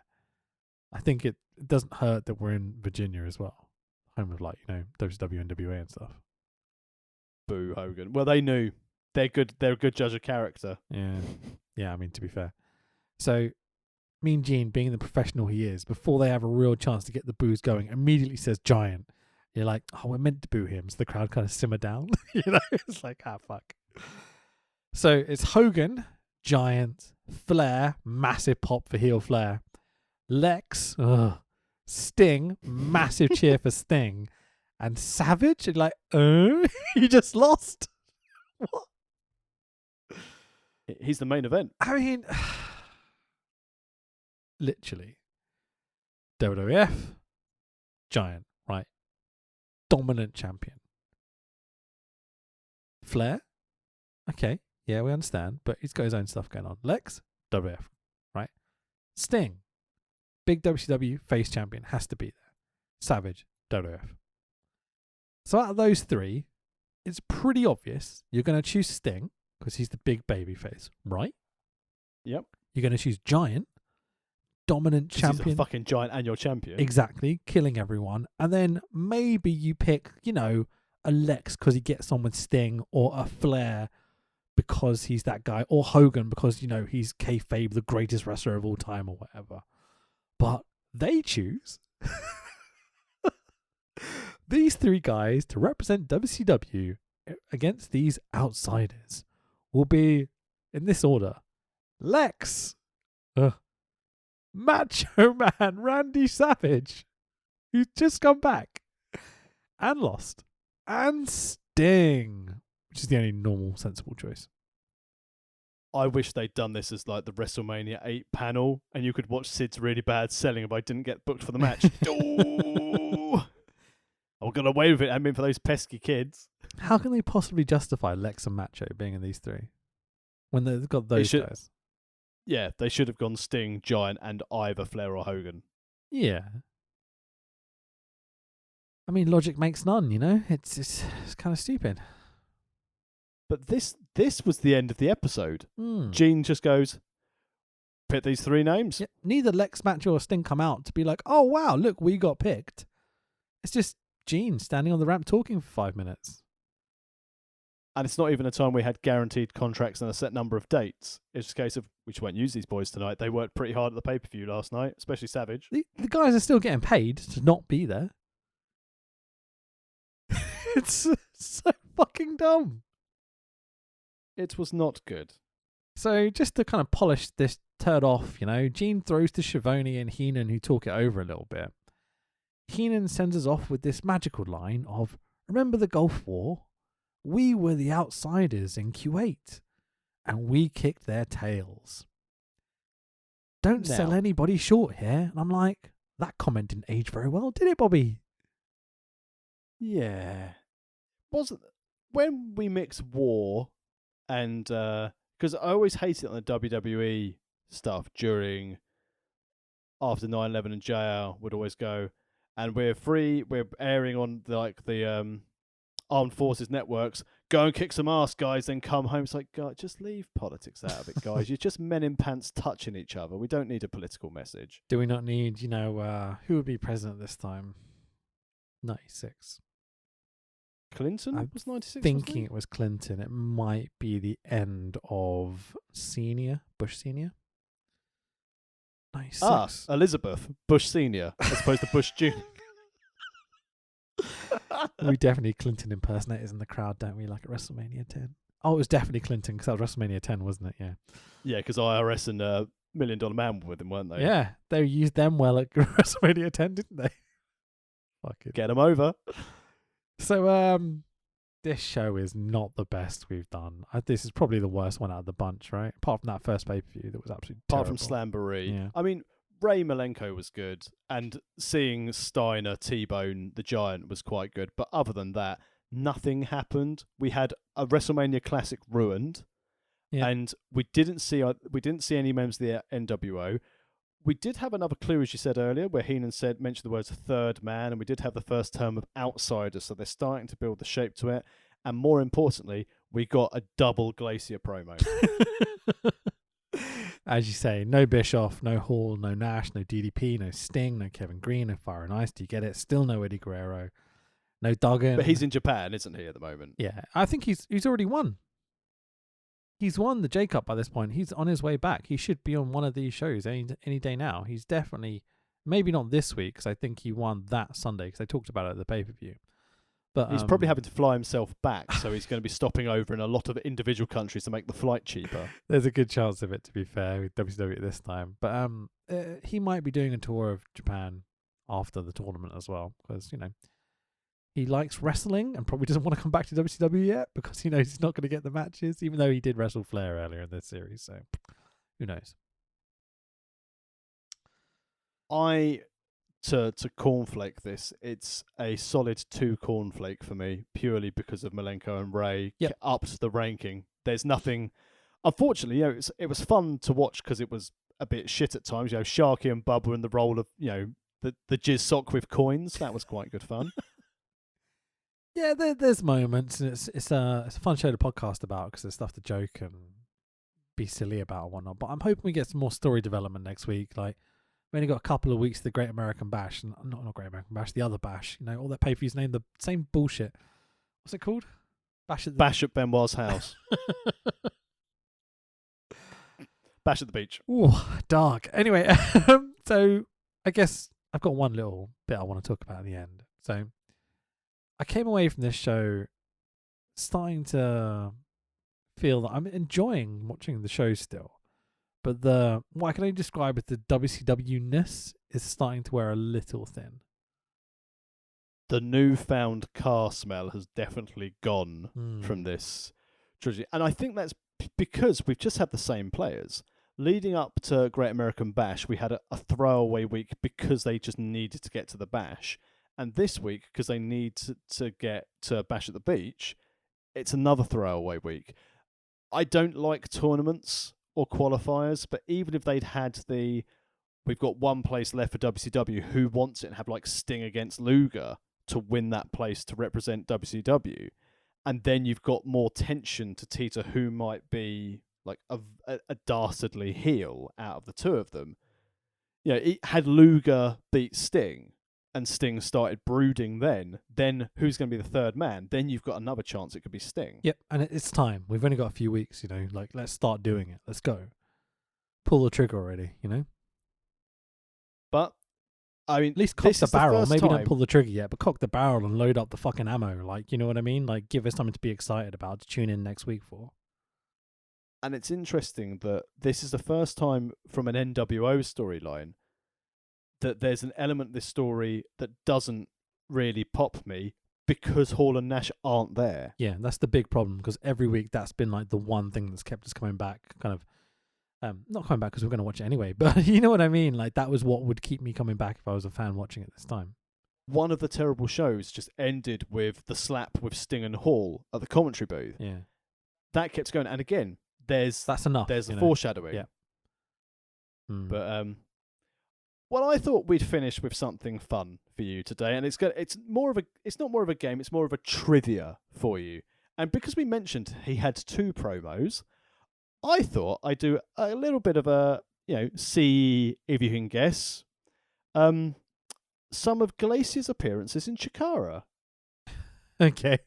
I think it doesn't hurt that we're in Virginia as well. Home of WCW, NWA and stuff. Boo Hogan. Well, they knew. They're good. They're a good judge of character. Yeah. Yeah, I mean, to be fair. So, Mean Gene, being the professional he is, before they have a real chance to get the boos going, immediately says Giant. You're like, oh, we're meant to boo him. So the crowd kind of simmer down. It's like, fuck. So it's Hogan, Giant, Flair, massive pop for heel Flair. Lex, Sting, massive cheer for Sting. And Savage, and like, you just lost. What? He's the main event. I mean, literally, WWF, Giant, right? Dominant champion. Flair, okay, yeah, we understand, but he's got his own stuff going on. Lex, WWF, right? Sting, big WCW face champion, has to be there. Savage, WWF. So out of those three, it's pretty obvious you're going to choose Sting because he's the big baby face, right? Yep. You're going to choose Giant, dominant champion. He's a fucking giant and your champion. Exactly, killing everyone. And then maybe you pick, a Lex because he gets on with Sting, or a Flair because he's that guy, or Hogan because, he's kayfabe, the greatest wrestler of all time or whatever. But they choose these three guys to represent WCW against these outsiders will be, in this order, Lex, Macho Man Randy Savage, who's just come back and lost, and Sting, which is the only normal, sensible choice. I wish they'd done this as like the WrestleMania 8 panel, and you could watch Sid's really bad selling if I didn't get booked for the match. Ooh! I got away with it, I mean, for those pesky kids. How can they possibly justify Lex and Macho being in these three when they've got those guys? Yeah, they should have gone Sting, Giant, and either Flair or Hogan. Yeah. I mean, logic makes none, It's kind of stupid. But this was the end of the episode. Gene just goes, pick these three names. Yeah, neither Lex, Macho, or Sting come out to be like, oh, wow, look, we got picked. It's just Gene standing on the ramp talking for 5 minutes. And it's not even a time we had guaranteed contracts and a set number of dates. It's just a case of, we just won't use these boys tonight. They worked pretty hard at the pay-per-view last night, especially Savage. The guys are still getting paid to not be there. It's so fucking dumb. It was not good. So just to kind of polish this turd off, Gene throws to Schiavone and Heenan, who talk it over a little bit. Heenan sends us off with this magical line of, remember the Gulf War? We were the outsiders in Kuwait, and we kicked their tails. Don't sell anybody short here. And I'm like, that comment didn't age very well, did it, Bobby? Yeah. Wasn't when we mix war and because I always hate it on the WWE stuff after 9/11, and JR would always go, and we're airing on the armed forces networks, go and kick some ass, guys, then come home. It's like, God, just leave politics out of it, guys. You're just men in pants touching each other. We don't need a political message. Do we not need, who would be president this time? 96. Clinton was 96. Thinking it was Clinton. It might be the end of Bush Senior. 96. Elizabeth Bush Senior, as opposed to Bush Junior. We definitely need Clinton impersonators in the crowd, don't we? Like at WrestleMania 10. Oh, it was definitely Clinton because that was WrestleMania 10, wasn't it? Yeah. Yeah, because IRS and $1 Million Man were with him, weren't they? Yeah, they used them well at WrestleMania 10, didn't they? Fucking get them over. So, this show is not the best we've done. This is probably the worst one out of the bunch, right? Apart from that first pay-per-view that was absolutely Apart terrible. from Slamboree. Yeah. I mean, Ray Malenko was good, and seeing Steiner T-Bone the Giant was quite good. But other than that, nothing happened. We had a WrestleMania Classic ruined, and we didn't see any members of the NWO. We did have another clue, as you said earlier, where Heenan mentioned the words third man, and we did have the first term of outsiders, so they're starting to build the shape to it. And more importantly, we got a double Glacier promo. As you say, no Bischoff, no Hall, no Nash, no DDP, no Sting, no Kevin Green, no Fire and Ice. Do you get it? Still no Eddie Guerrero, no Duggan. But he's in Japan, isn't he, at the moment? Yeah, I think he's already won. He's won the J Cup by this point. He's on his way back. He should be on one of these shows any day now. He's definitely, maybe not this week, because I think he won that Sunday, because I talked about it at the pay-per-view. But he's probably having to fly himself back, so he's going to be stopping over in a lot of individual countries to make the flight cheaper. There's a good chance of it, to be fair, with WCW this time. But he might be doing a tour of Japan after the tournament as well, because, he likes wrestling and probably doesn't want to come back to WCW yet because he knows he's not going to get the matches, even though he did wrestle Flair earlier in this series. So, who knows? To cornflake this, it's a solid 2 cornflake for me, purely because of Malenko and Ray upped the ranking. There's nothing. Unfortunately, it was fun to watch because it was a bit shit at times. Sharky and Bubba in the role of the jizz sock with coins. That was quite good fun. Yeah, there's moments, and it's a fun show to podcast about because there's stuff to joke and be silly about and whatnot. But I'm hoping we get some more story development next week. Like, we only got a couple of weeks to the Great American Bash, and not Great American Bash, the other Bash. All that pay-per-views name the same bullshit. What's it called? Bash at Benoit's house. Bash at the beach. Ooh, dark. Anyway, so I guess I've got one little bit I want to talk about at the end. So I came away from this show starting to feel that I'm enjoying watching the show still. But what I can only describe as the WCW-ness is starting to wear a little thin. The newfound car smell has definitely gone from this trilogy. And I think that's because we've just had the same players. Leading up to Great American Bash, we had a throwaway week because they just needed to get to the Bash. And this week, because they need to get to Bash at the Beach, it's another throwaway week. I don't like tournaments or qualifiers, but even if they'd had we've got one place left for WCW, who wants it, and have like Sting against Luger to win that place to represent WCW, and then you've got more tension to teeter who might be like a dastardly heel out of the two of them. Had Luger beat Sting and Sting started brooding then who's going to be the third man? Then you've got another chance it could be Sting. Yep, and it's time. We've only got a few weeks, like, let's start doing it. Let's go. Pull the trigger already, But, I mean, at least cock the barrel. Maybe time. don't pull the trigger yet, but cock the barrel and load up the fucking ammo. Like, you know what I mean? Like, give us something to be excited about to tune in next week for. And it's interesting that this is the first time from an NWO storyline that there's an element of this story that doesn't really pop me because Hall and Nash aren't there. Yeah, that's the big problem, because every week that's been like the one thing that's kept us coming back, kind of, not coming back because we're going to watch it anyway, but you know what I mean? Like, that was what would keep me coming back if I was a fan watching it this time. One of the terrible shows just ended with the slap with Sting and Hall at the commentary booth. Yeah. That kept going. And again, that's enough. There's the foreshadowing. Yeah. But well, I thought we'd finish with something fun for you today, and it's not more of a game, it's more of a trivia for you. And because we mentioned he had 2 promos, I thought I'd do a little bit of a see if you can guess some of Glacier's appearances in Chikara. Okay.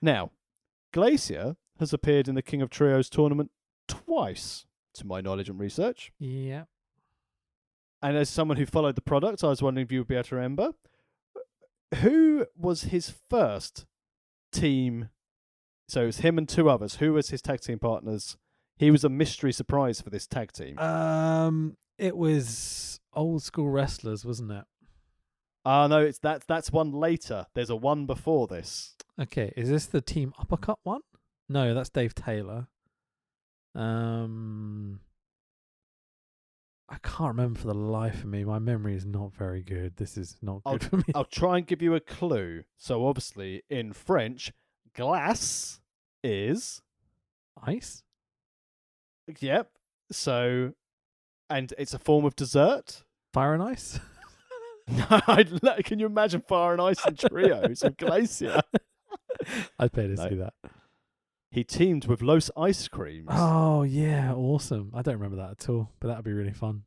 Now, Glacier has appeared in the King of Trios tournament twice, to my knowledge and research. Yeah. And as someone who followed the product, I was wondering if you would be able to remember who was his first team. So it was him and 2 others. Who was his tag team partners? He was a mystery surprise for this tag team. It was Old School Wrestlers, wasn't it? No, that's one later. There's a one before this. Okay, is this the Team Uppercut one? No, that's Dave Taylor. I can't remember for the life of me. My memory is not very good. This is not good for me. I'll try and give you a clue. So obviously, in French, glace is ice. Yep. So, and it's a form of dessert. Fire and ice. Can you imagine Fire and Ice and Trios with Glacier? I'd pay to see that. He teamed with Los Ice Creams. Oh, yeah. Awesome. I don't remember that at all, but that would be really fun.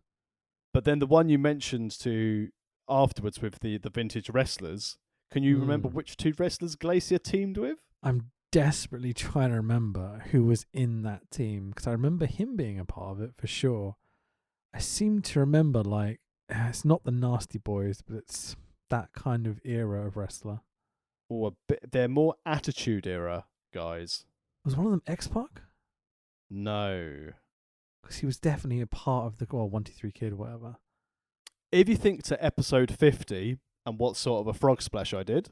But then the one you mentioned to afterwards with the vintage wrestlers, can you remember which 2 wrestlers Glacier teamed with? I'm desperately trying to remember who was in that team, because I remember him being a part of it for sure. I seem to remember, like, it's not the Nasty Boys, but it's that kind of era of wrestler. Or a bit, they're more Attitude Era guys. Was one of them X-Pac? No. Because he was definitely a part of the 1-2-3 Kid or whatever. If you think to episode 50 and what sort of a frog splash I did.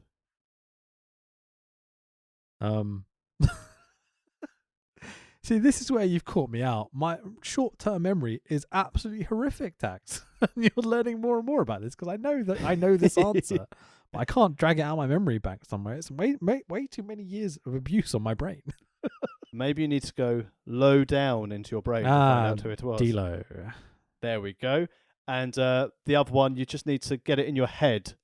See, this is where you've caught me out. My short-term memory is absolutely horrific, Tax. You're learning more and more about this because I know this answer, but I can't drag it out of my memory bank somewhere. It's way too many years of abuse on my brain. Maybe you need to go low down into your brain to find out who it was. D-Lo. There we go. And the other one, you just need to get it in your head.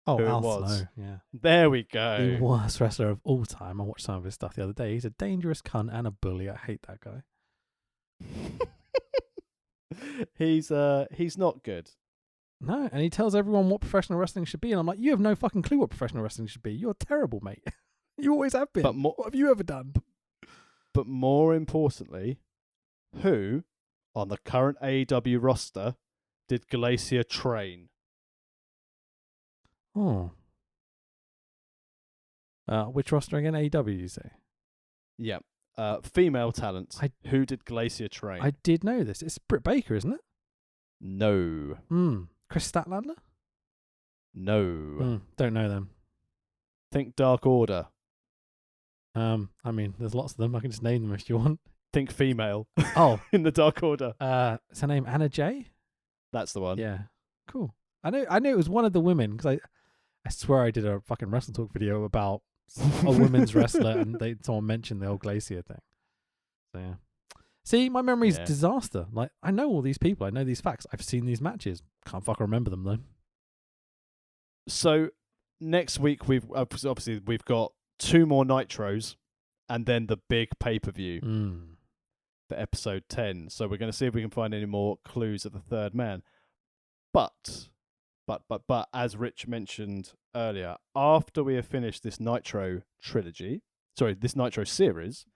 Oh, Who it Al was. Snow, yeah. There we The go. worst wrestler of all time. I watched some of his stuff the other day. He's a dangerous cunt and a bully. I hate that guy. He's not good. No, and he tells everyone what professional wrestling should be. And I'm like, you have no fucking clue what professional wrestling should be. You're terrible, mate. You always have been. But What have you ever done? But more importantly, who on the current AEW roster did Glacier train? Oh. Which roster again? AEW, you say? Yeah. Female talent. Who did Glacier train? I did know this. It's Britt Baker, isn't it? No. Chris Statlander? No. Don't know them. Think Dark Order. I mean, there's lots of them. I can just name them if you want. Think female. Oh. In the Dark Order. Is her name Anna Jay? That's the one. Yeah. Cool. I knew it was one of the women because I swear I did a fucking Wrestle Talk video about a women's wrestler and someone mentioned the old Glacier thing. So yeah. See, my memory's disaster. Like, I know all these people. I know these facts. I've seen these matches. Can't fucking remember them though. So next week we've got 2 more Nitros and then the big pay-per-view for episode 10. So we're going to see if we can find any more clues of the third man. But as Rich mentioned earlier, after we have finished this Nitro this Nitro series,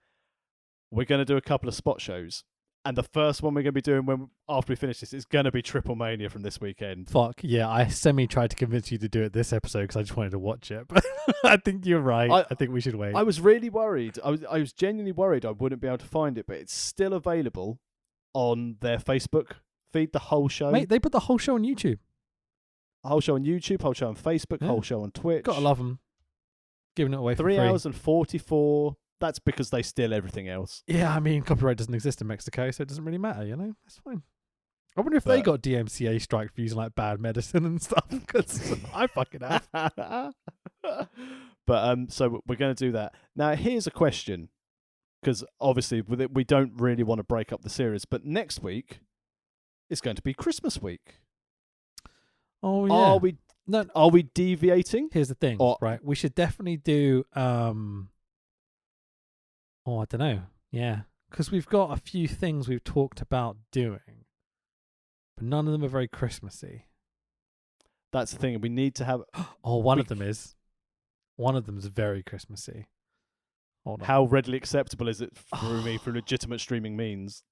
we're going to do a couple of spot shows. And the first one we're going to be doing after we finish this is going to be Triple Mania from this weekend. Fuck, yeah. I tried to convince you to do it this episode because I just wanted to watch it. But I think you're right. I think we should wait. I was really worried. I was genuinely worried I wouldn't be able to find it, but it's still available on their Facebook feed, the whole show. Mate, they put the whole show on YouTube. Whole show on YouTube, whole show on Facebook, whole show on Twitch. Gotta love them. Giving it away for 3 free. hours and 44. That's because they steal everything else. Yeah, I mean, copyright doesn't exist in Mexico, so it doesn't really matter, you know? That's fine. I wonder if they got DMCA strike for using, like, bad medicine and stuff, because I fucking have. But, so we're going to do that. Now, here's a question, because obviously we don't really want to break up the series, but next week is going to be Christmas week. Oh, yeah. Are we deviating? Here's the thing, right? We should definitely do... I don't know. Yeah. Because we've got a few things we've talked about doing, but none of them are very Christmassy. That's the thing. We need to have... one of them is. One of them is very Christmassy. Hold on. How readily acceptable is it through me for legitimate streaming means?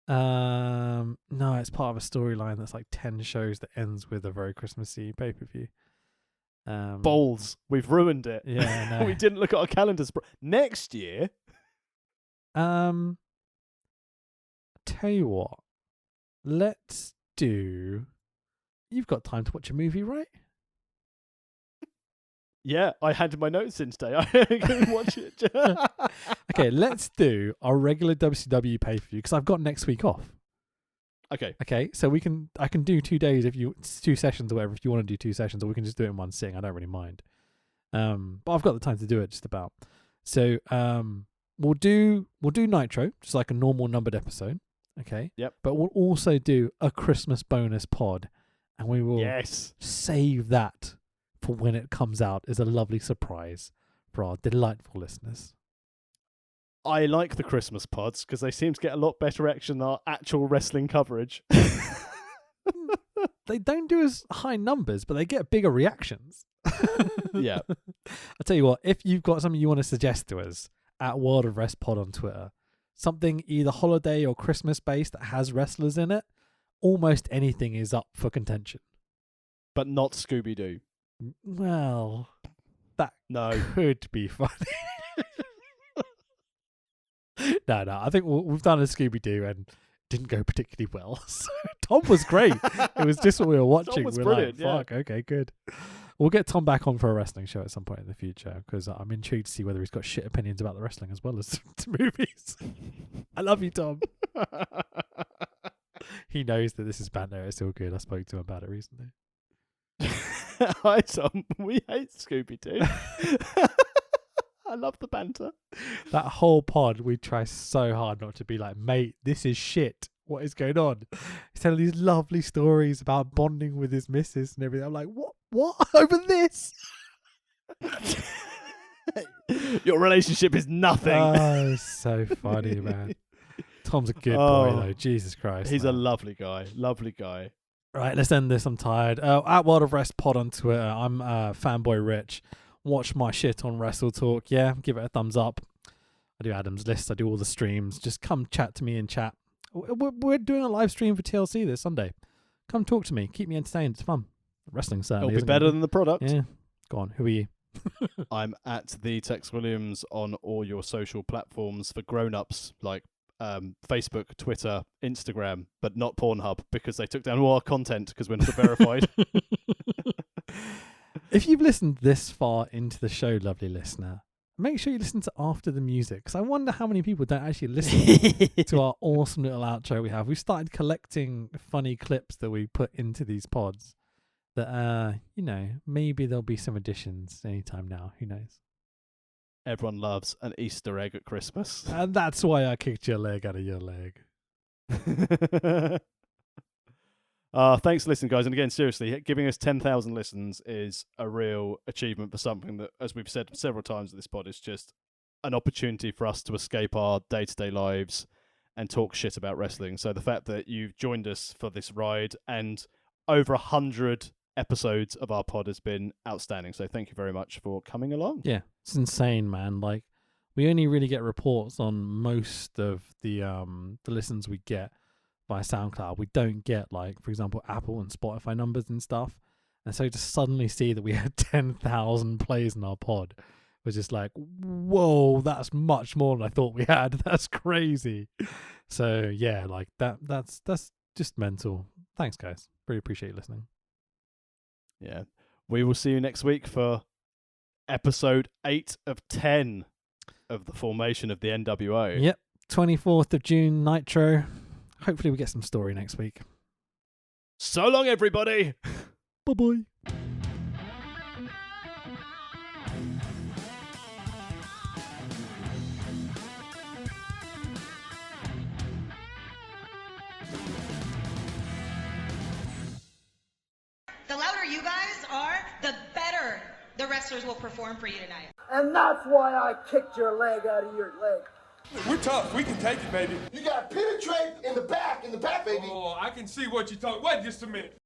No, it's part of a storyline that's like 10 shows that ends with a very Christmassy pay-per-view. Balls. We've ruined it. Yeah, no. We didn't look at our calendars. Next year... tell you what, let's do... You've got time to watch a movie, right? Yeah, I handed my notes in today. I can watch it. Okay, let's do our regular WCW pay-per-view because I've got next week off. Okay, so I can do 2 days if you 2 sessions or whatever if you want to do 2 sessions, or we can just do it in one sitting. I don't really mind. But I've got the time to do it just about. So we'll do Nitro, just like a normal numbered episode. Okay. Yep. But we'll also do a Christmas bonus pod, and we will save that for when it comes out as a lovely surprise for our delightful listeners. I like the Christmas pods because they seem to get a lot better action than our actual wrestling coverage. They don't do as high numbers, but they get bigger reactions. Yeah. I'll tell you what, if you've got something you want to suggest to us at World of Rest Pod on Twitter, something either holiday or Christmas based that has wrestlers in it, almost anything is up for contention. But not Scooby-Doo. Well, that could be funny. No, I think we've done a Scooby-Doo and didn't go particularly well. So Tom was great. It was just what we were watching. Tom was we're brilliant, like, fuck, okay, good. We'll get Tom back on for a wrestling show at some point in the future because I'm intrigued to see whether he's got shit opinions about the wrestling as well as the movies. I love you, Tom. He knows that this is banter. It's all good. I spoke to him about it recently. Hi, Tom. We hate Scooby-Doo. I love the banter. That whole pod, we try so hard not to be like, mate, this is shit. What is going on? He's telling these lovely stories about bonding with his missus and everything. I'm like, what? Over this? Your relationship is nothing. Oh, so funny, man. Tom's a good boy, though. Jesus Christ. He's man. a lovely guy. Lovely guy. Right, let's end this. I'm tired. At World of Rest Pod on Twitter. I'm Fanboy Rich. Watch my shit on Wrestle Talk. Yeah, give it a thumbs up. I do Adam's List. I do all the streams. Just come chat to me in chat. We're doing a live stream for TLC this Sunday. Come talk to me. Keep me entertained. It's fun. Wrestling certainly. It'll be better than the product. Yeah. Go on. Who are you? I'm at the Tex Williams on all your social platforms for grown-ups like Facebook, Twitter, Instagram, but not Pornhub because they took down all our content because we're not verified. If you've listened this far into the show, lovely listener, make sure you listen to after the music because I wonder how many people don't actually listen to our awesome little outro we have. We started collecting funny clips that we put into these pods that, maybe there'll be some additions anytime now. Who knows? Everyone loves an Easter egg at Christmas. And that's why I kicked your leg out of your leg. Thanks for listening, guys. And again, seriously, giving us 10,000 listens is a real achievement for something that, as we've said several times in this pod, is just an opportunity for us to escape our day-to-day lives and talk shit about wrestling. So the fact that you've joined us for this ride and over 100 episodes of our pod has been outstanding. So thank you very much for coming along. Yeah, it's insane, man. Like, we only really get reports on most of the listens we get by SoundCloud. We don't get, like, for example, Apple and Spotify numbers and stuff. And so to suddenly see that we had 10,000 plays in our pod was just like, whoa, that's much more than I thought we had. That's crazy. So yeah, like that's just mental. Thanks, guys. Really appreciate you listening. Yeah. We will see you next week for episode 8 of 10 of the formation of the NWO. Yep. 24th of June, Nitro. Hopefully we get some story next week. So long, everybody. Bye-bye. The louder you guys are, the better the wrestlers will perform for you tonight. And that's why I kicked your leg out of your leg. We're tough. We can take it, baby. You got to penetrate in the back, baby. Oh, I can see what you're talking. Wait just a minute.